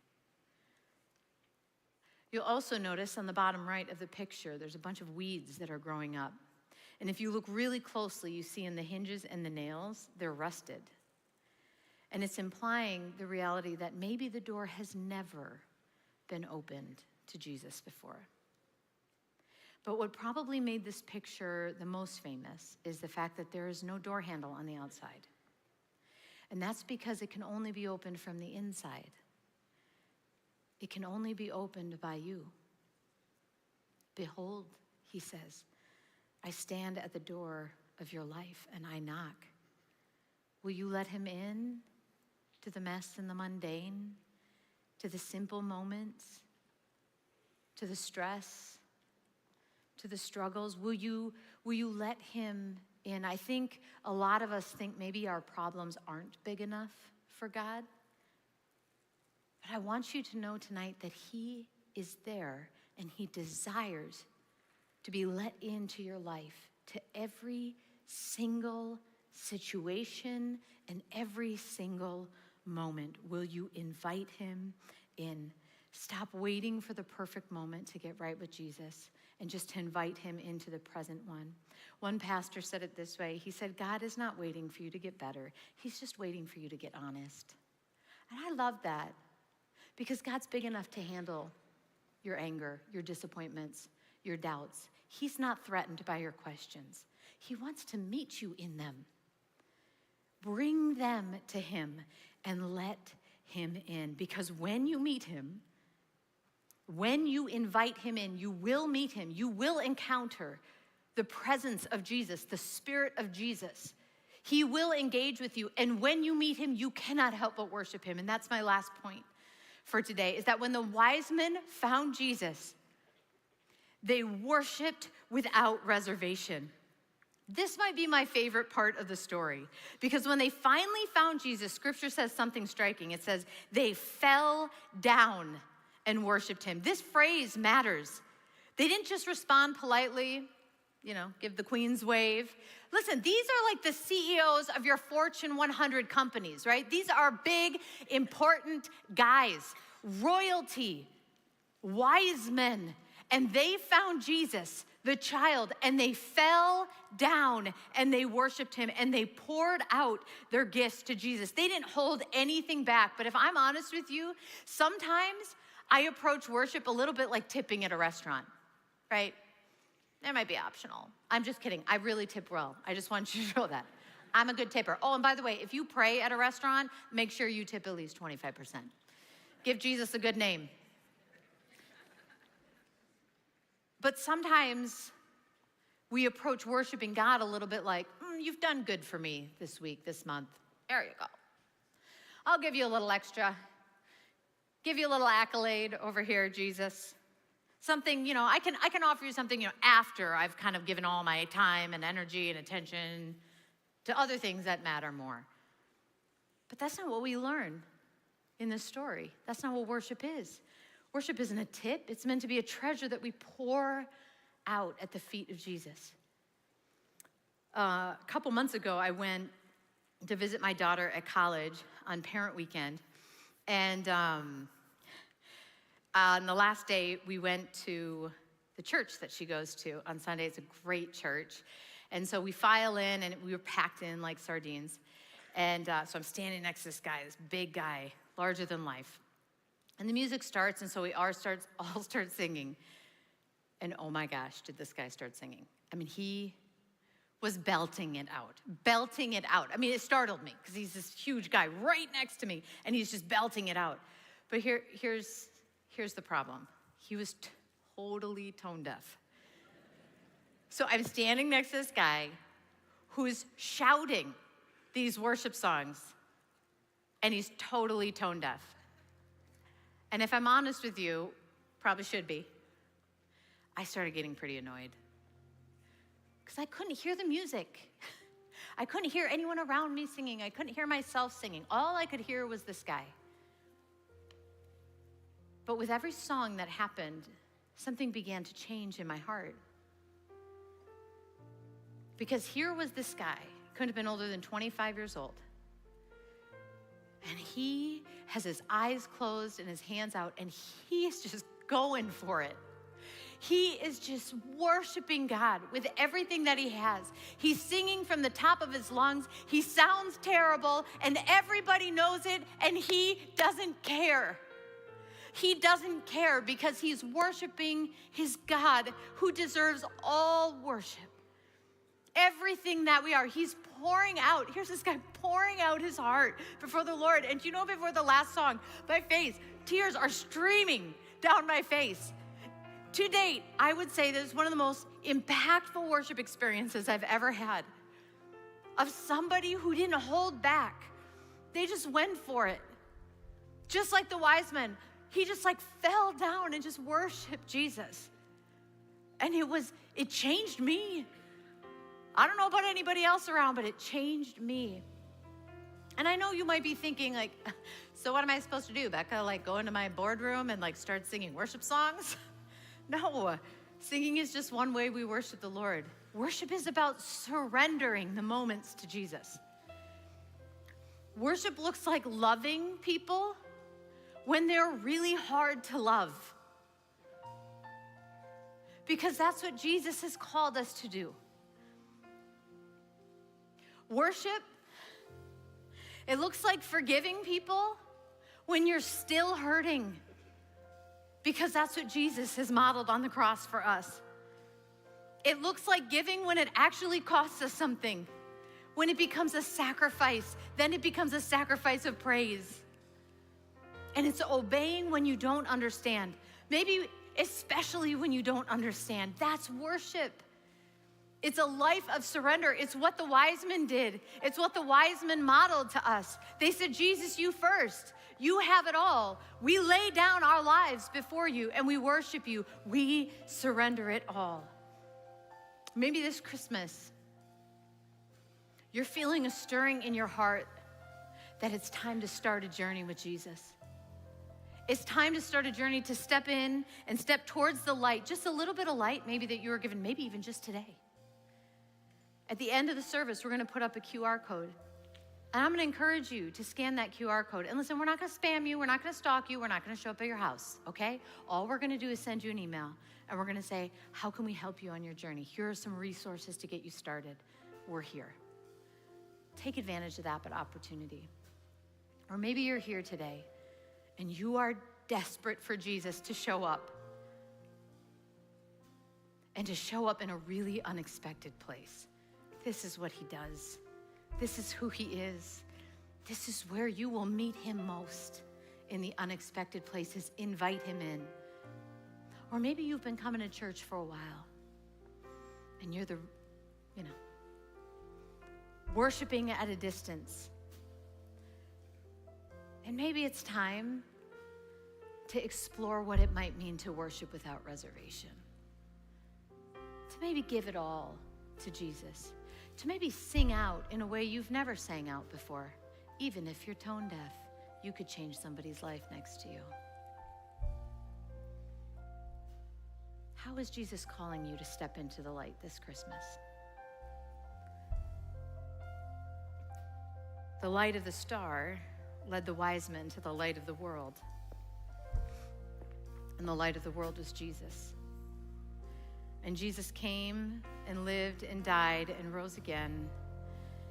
You'll also notice on the bottom right of the picture, there's a bunch of weeds that are growing up. And if you look really closely, you see in the hinges and the nails, they're rusted. And it's implying the reality that maybe the door has never been opened to Jesus before. But what probably made this picture the most famous is the fact that there is no door handle on the outside. And that's because it can only be opened from the inside. It can only be opened by you. Behold, he says, I stand at the door of your life and I knock. Will you let him in to the mess and the mundane, to the simple moments, to the stress, to the struggles? Will you let him in? I think a lot of us think maybe our problems aren't big enough for God. But I want you to know tonight that he is there and he desires to be let into your life, to every single situation and every single moment. Will you invite him in? Stop waiting for the perfect moment to get right with Jesus and just invite him into the present one. One pastor said it this way. He said, God is not waiting for you to get better. He's just waiting for you to get honest. And I love that because God's big enough to handle your anger, your disappointments, your doubts. He's not threatened by your questions. He wants to meet you in them. Bring them to him and let him in. Because when you meet him, when you invite him in, you will meet him. You will encounter the presence of Jesus, the Spirit of Jesus. He will engage with you. And when you meet him, you cannot help but worship him. And that's my last point for today, is that when the wise men found Jesus, they worshiped without reservation. This might be my favorite part of the story, because when they finally found Jesus, scripture says something striking. It says, they fell down and worshiped him. This phrase matters. They didn't just respond politely, give the Queen's wave. Listen, these are like the CEOs of your Fortune 100 companies, right? These are big, important guys, royalty, wise men. And they found Jesus, the child, and they fell down and they worshiped him and they poured out their gifts to Jesus. They didn't hold anything back. But if I'm honest with you, sometimes I approach worship a little bit like tipping at a restaurant, right? That might be optional. I'm just kidding. I really tip well. I just want you to know that. I'm a good tipper. Oh, and by the way, if you pray at a restaurant, make sure you tip at least 25%. Give Jesus a good name. But sometimes we approach worshiping God a little bit like, you've done good for me this week, this month. There you go. I'll give you a little extra. Give you a little accolade over here, Jesus. Something, I can offer you something, after I've kind of given all my time and energy and attention to other things that matter more. But that's not what we learn in this story. That's not what worship is. Worship isn't a tip. It's meant to be a treasure that we pour out at the feet of Jesus. A couple months ago, I went to visit my daughter at college on parent weekend. And on the last day, we went to the church that she goes to on Sunday. It's a great church. And so we file in, and we were packed in like sardines. And so I'm standing next to this guy, this big guy, larger than life. And the music starts, and so we all start singing. And oh my gosh, did this guy start singing. I mean, he was belting it out. I mean, it startled me, because he's this huge guy right next to me, and he's just belting it out. But here's the problem. He was totally tone deaf. So I'm standing next to this guy who's shouting these worship songs, and he's totally tone deaf. And if I'm honest with you, probably should be, I started getting pretty annoyed, because I couldn't hear the music. I couldn't hear anyone around me singing. I couldn't hear myself singing. All I could hear was this guy. But with every song that happened, something began to change in my heart. Because here was this guy, couldn't have been older than 25 years old. And he has his eyes closed and his hands out, and he is just going for it. He is just worshiping God with everything that he has. He's singing from the top of his lungs. He sounds terrible, and everybody knows it, and he doesn't care. He doesn't care because he's worshiping his God who deserves all worship. Everything that we are, he's pouring out. Here's this guy pouring out his heart before the Lord. And do you know, before the last song, my face, tears are streaming down my face. To date, I would say this is one of the most impactful worship experiences I've ever had, of somebody who didn't hold back. They just went for it. Just like the wise men, he just like fell down and just worshiped Jesus. And it changed me. I don't know about anybody else around, but it changed me. And I know you might be thinking like, so what am I supposed to do, Becca? Like go into my boardroom and like start singing worship songs? No, singing is just one way we worship the Lord. Worship is about surrendering the moments to Jesus. Worship looks like loving people when they're really hard to love. Because that's what Jesus has called us to do. Worship, it looks like forgiving people when you're still hurting. Because that's what Jesus has modeled on the cross for us. It looks like giving when it actually costs us something. When it becomes a sacrifice, then it becomes a sacrifice of praise. And it's obeying when you don't understand. Maybe especially when you don't understand. That's worship. It's a life of surrender. It's what the wise men did. It's what the wise men modeled to us. They said, Jesus, you first. You have it all. We lay down our lives before you and we worship you. We surrender it all. Maybe this Christmas, you're feeling a stirring in your heart that it's time to start a journey with Jesus. It's time to start a journey to step in and step towards the light, just a little bit of light maybe that you were given, maybe even just today. At the end of the service, we're going to put up a QR code. And I'm going to encourage you to scan that QR code. And listen, we're not going to spam you. We're not going to stalk you. We're not going to show up at your house, okay? All we're going to do is send you an email. And we're going to say, how can we help you on your journey? Here are some resources to get you started. We're here. Take advantage of that opportunity. Or maybe you're here today and you are desperate for Jesus to show up. And to show up in a really unexpected place. This is what he does. This is who he is. This is where you will meet him most, in the unexpected places. Invite him in. Or maybe you've been coming to church for a while and you're worshiping at a distance. And maybe it's time to explore what it might mean to worship without reservation. To maybe give it all to Jesus. To maybe sing out in a way you've never sang out before. Even if you're tone deaf, you could change somebody's life next to you. How is Jesus calling you to step into the light this Christmas? The light of the star led the wise men to the light of the world. And the light of the world was Jesus. And Jesus came and lived and died and rose again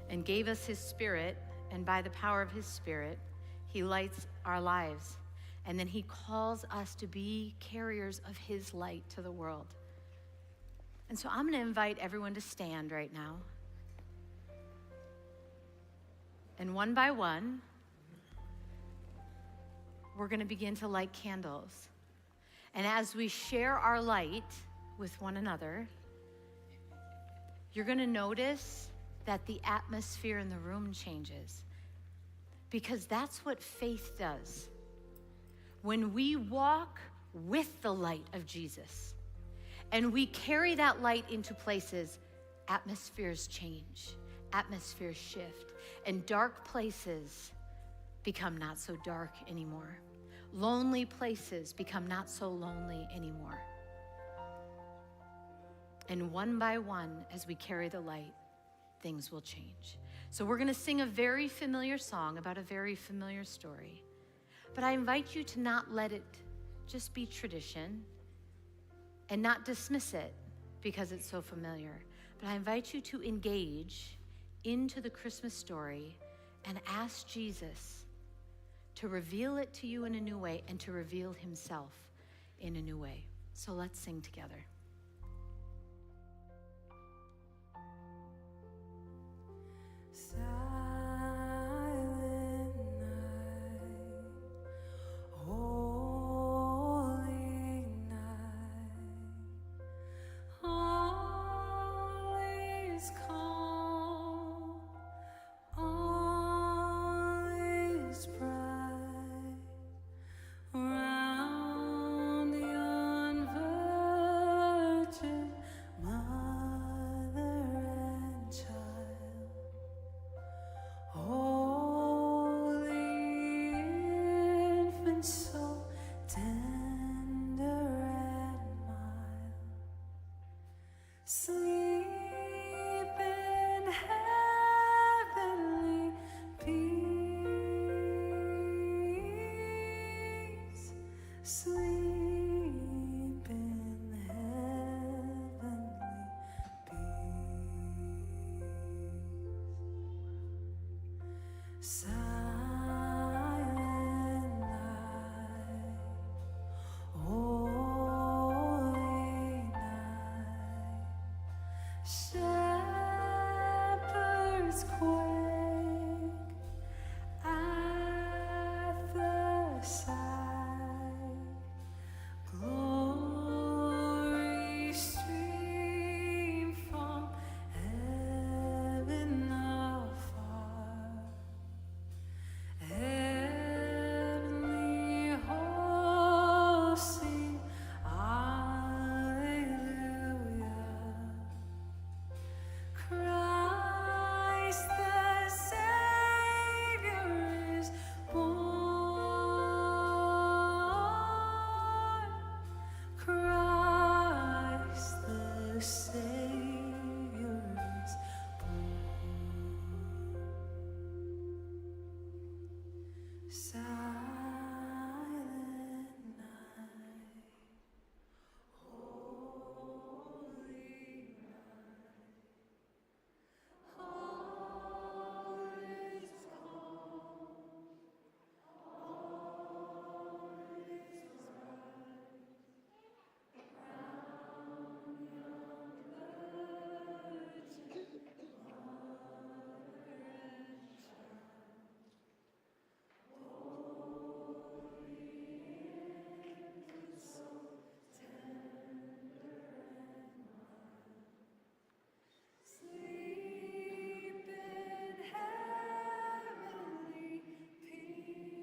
and gave us his Spirit. And by the power of his Spirit, he lights our lives. And then he calls us to be carriers of his light to the world. And so I'm going to invite everyone to stand right now. And one by one, we're going to begin to light candles. And as we share our light with one another, you're going to notice that the atmosphere in the room changes. Because that's what faith does. When we walk with the light of Jesus and we carry that light into places, atmospheres change, atmospheres shift, and dark places become not so dark anymore. Lonely places become not so lonely anymore. And one by one, as we carry the light, things will change. So we're going to sing a very familiar song about a very familiar story. But I invite you to not let it just be tradition and not dismiss it because it's so familiar. But I invite you to engage into the Christmas story and ask Jesus to reveal it to you in a new way and to reveal himself in a new way. So let's sing together. Silent night, holy night, all is calm, all is bright, round the unvirgin mother and child. Holy infant, so tender and mild, sleep in heavenly peace, sleep in heavenly peace. Silent night, holy night, shepherds quake at the sight, glory stream from heaven afar. Heavenly hosts sing Alleluia. Christ the Savior is born. Christ the Savior is born. Silent night, holy night, all is calm, all is bright, round young virgin mother and child. So tender and mild, sleep in heavenly peace,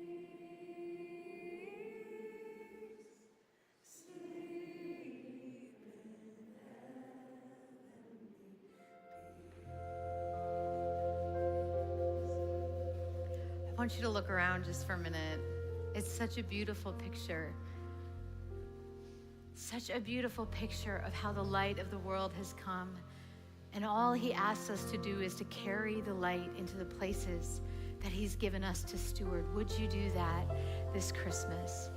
sleep in I want you to look around just for a minute. It's such a beautiful picture. Such a beautiful picture of how the light of the world has come. And all he asks us to do is to carry the light into the places that he's given us to steward. Would you do that this Christmas?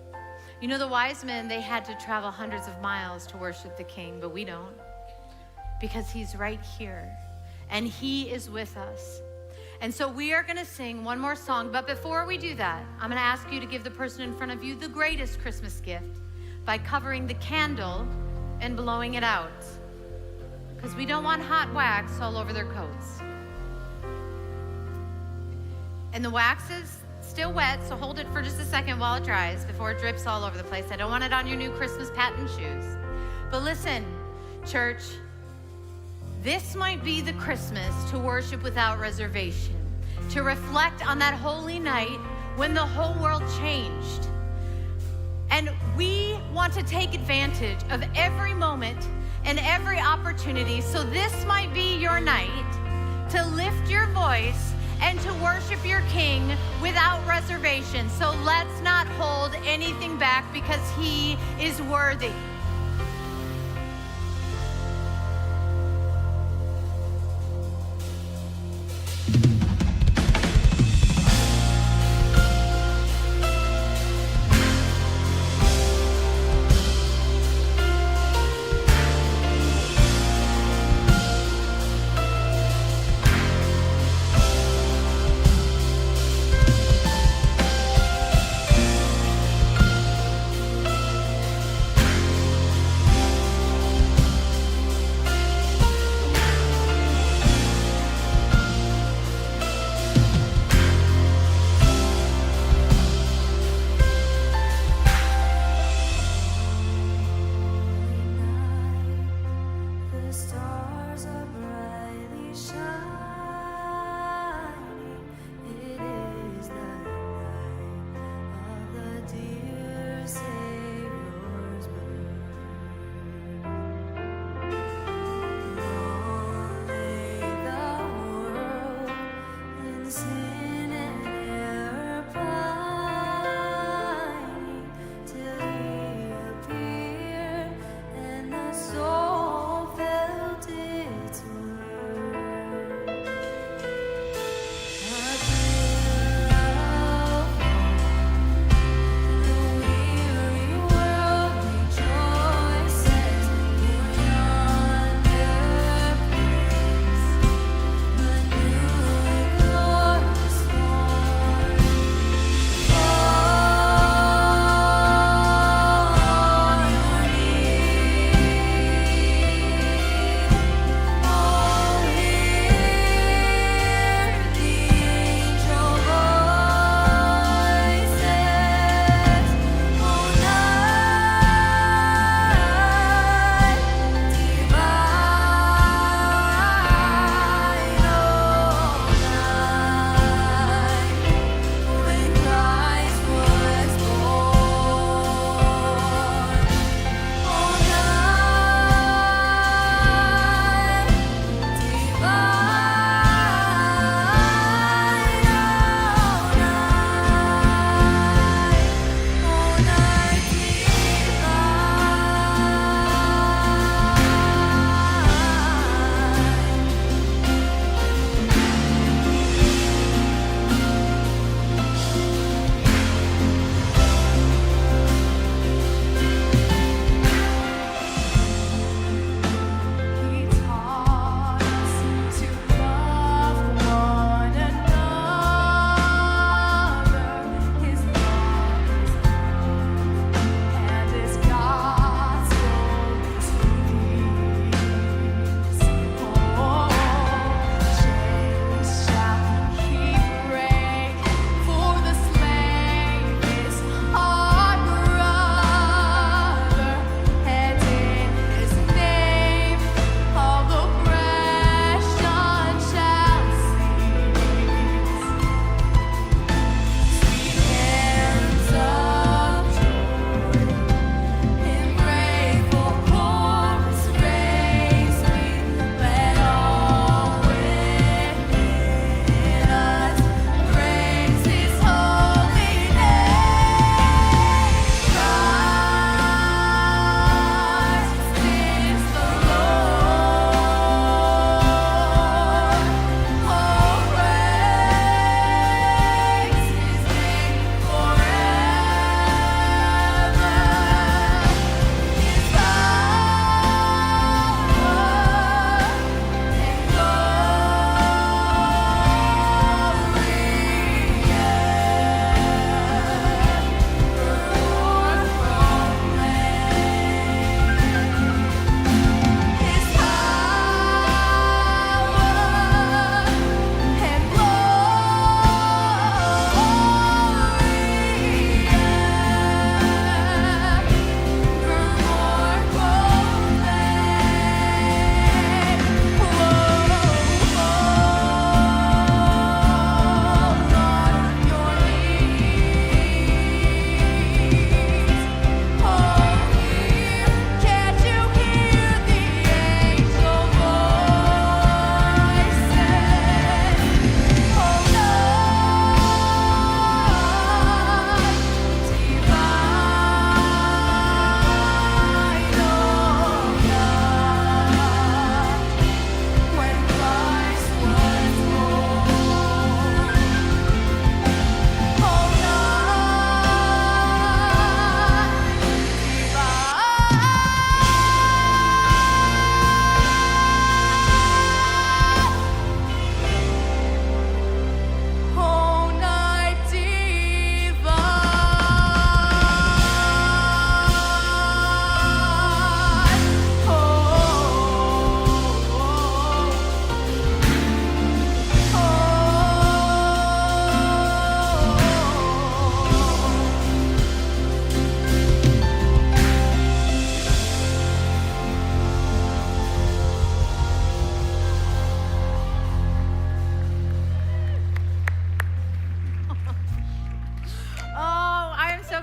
You know, the wise men, they had to travel hundreds of miles to worship the king, but we don't, because he's right here and he is with us. And so we are gonna sing one more song, but before we do that, I'm gonna ask you to give the person in front of you the greatest Christmas gift by covering the candle and blowing it out, because we don't want hot wax all over their coats. And the wax is still wet, so hold it for just a second while it dries before it drips all over the place. I don't want it on your new Christmas patent shoes. But listen, church, this might be the Christmas to worship without reservation, to reflect on that holy night when the whole world changed. And we want to take advantage of every moment and every opportunity. So this might be your night to lift your voice and to worship your King without reservation. So let's not hold anything back, because he is worthy.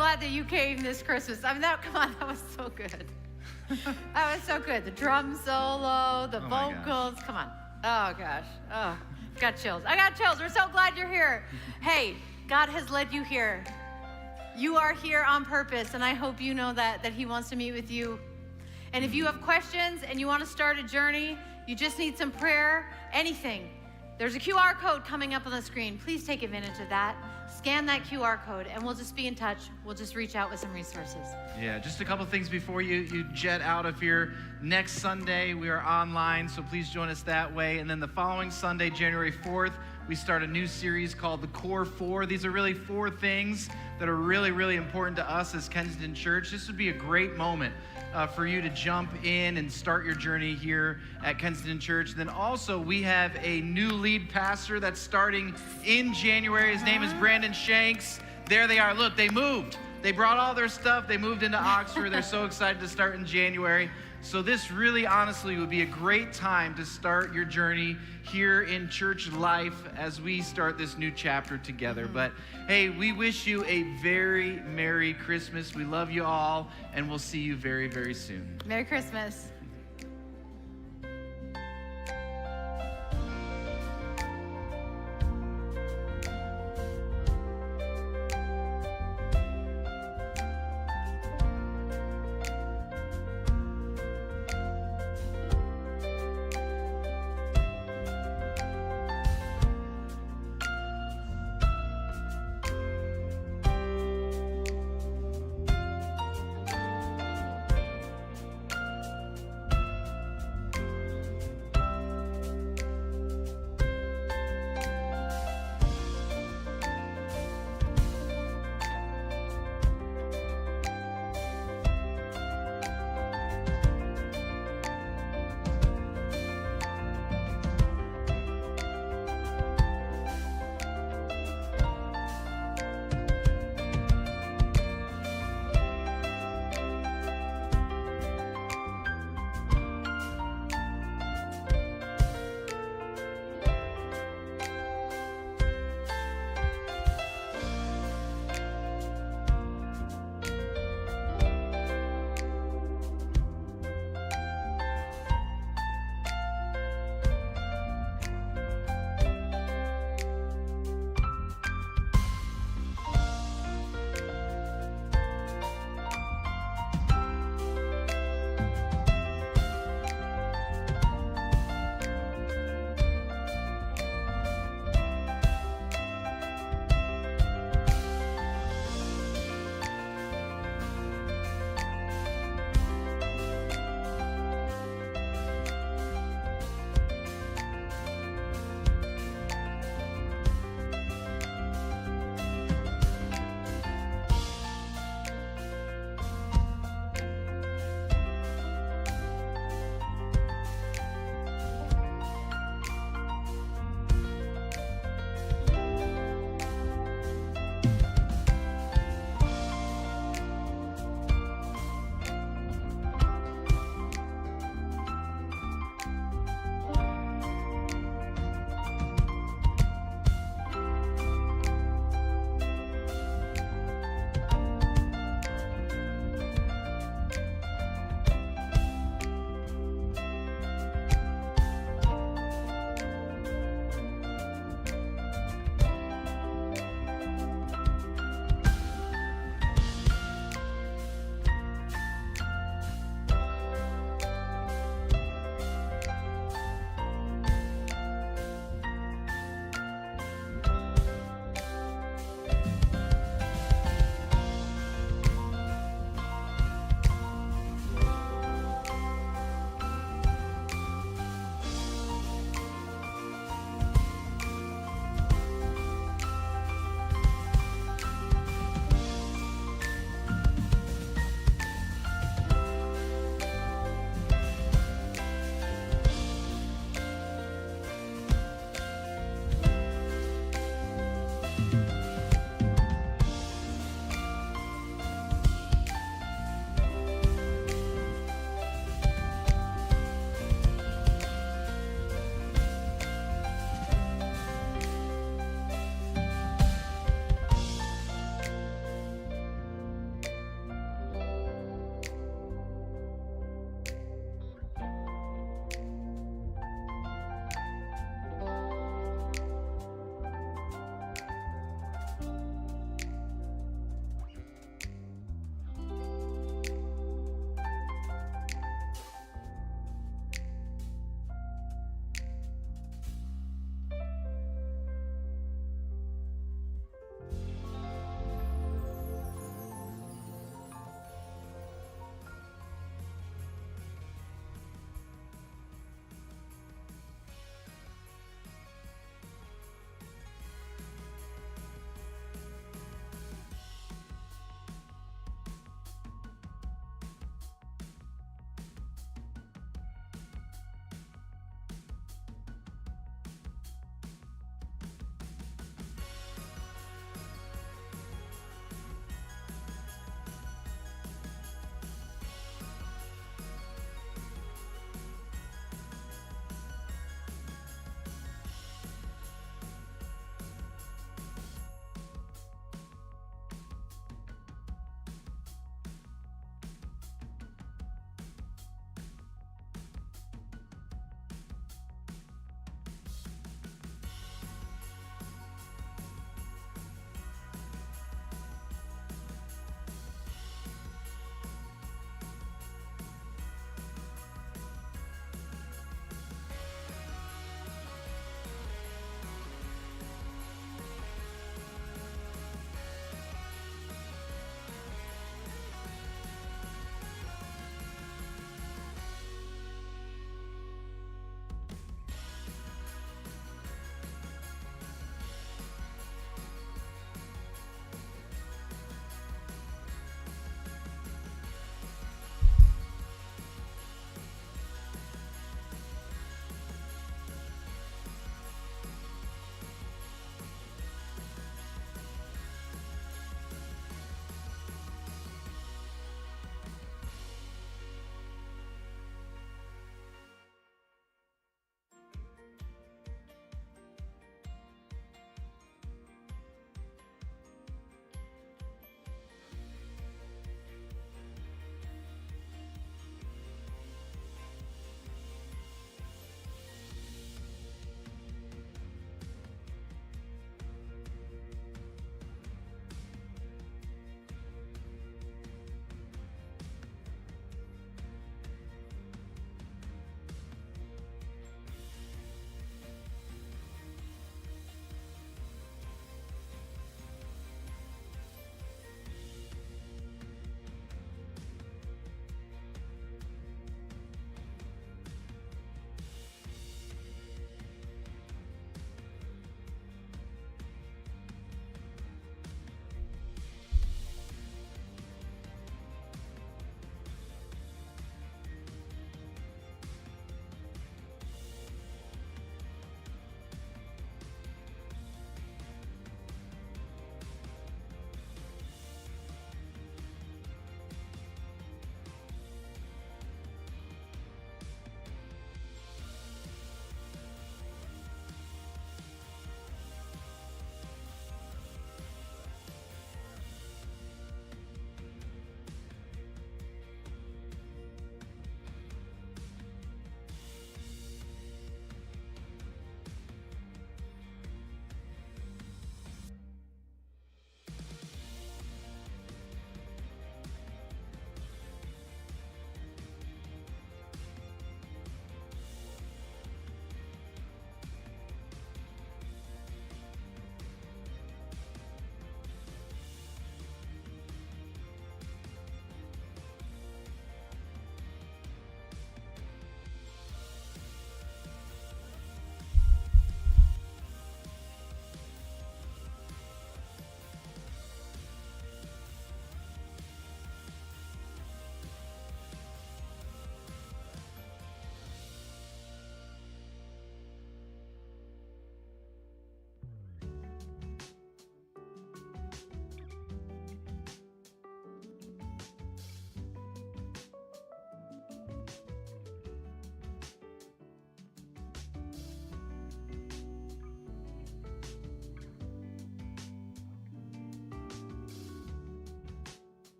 glad that you came this Christmas. I mean, come on, that was so good. That was so good. The drum solo, the vocals. Come on. Oh, gosh. Oh, got chills. I got chills. We're so glad you're here. Hey, God has led you here. You are here on purpose, and I hope you know that He wants to meet with you. And if you have questions and you want to start a journey, you just need some prayer, anything, there's a QR code coming up on the screen. Please take advantage of that. Scan that QR code, and we'll just be in touch. We'll just reach out with some resources. Yeah, just a couple things before you jet out of here. Next Sunday, we are online, so please join us that way. And then the following Sunday, January 4th, we start a new series called The Core Four. These are really 4 things that are really, really important to us as Kensington Church. This would be a great moment for you to jump in and start your journey here at Kensington Church. Then also, we have a new lead pastor that's starting in January. His name is Brandon Shanks. There they are. Look, they moved. They brought all their stuff. They moved into Oxford. They're so excited to start in January. So this really, honestly, would be a great time to start your journey here in church life as we start this new chapter together. But hey, we wish you a very Merry Christmas. We love you all, and we'll see you very, very soon. Merry Christmas.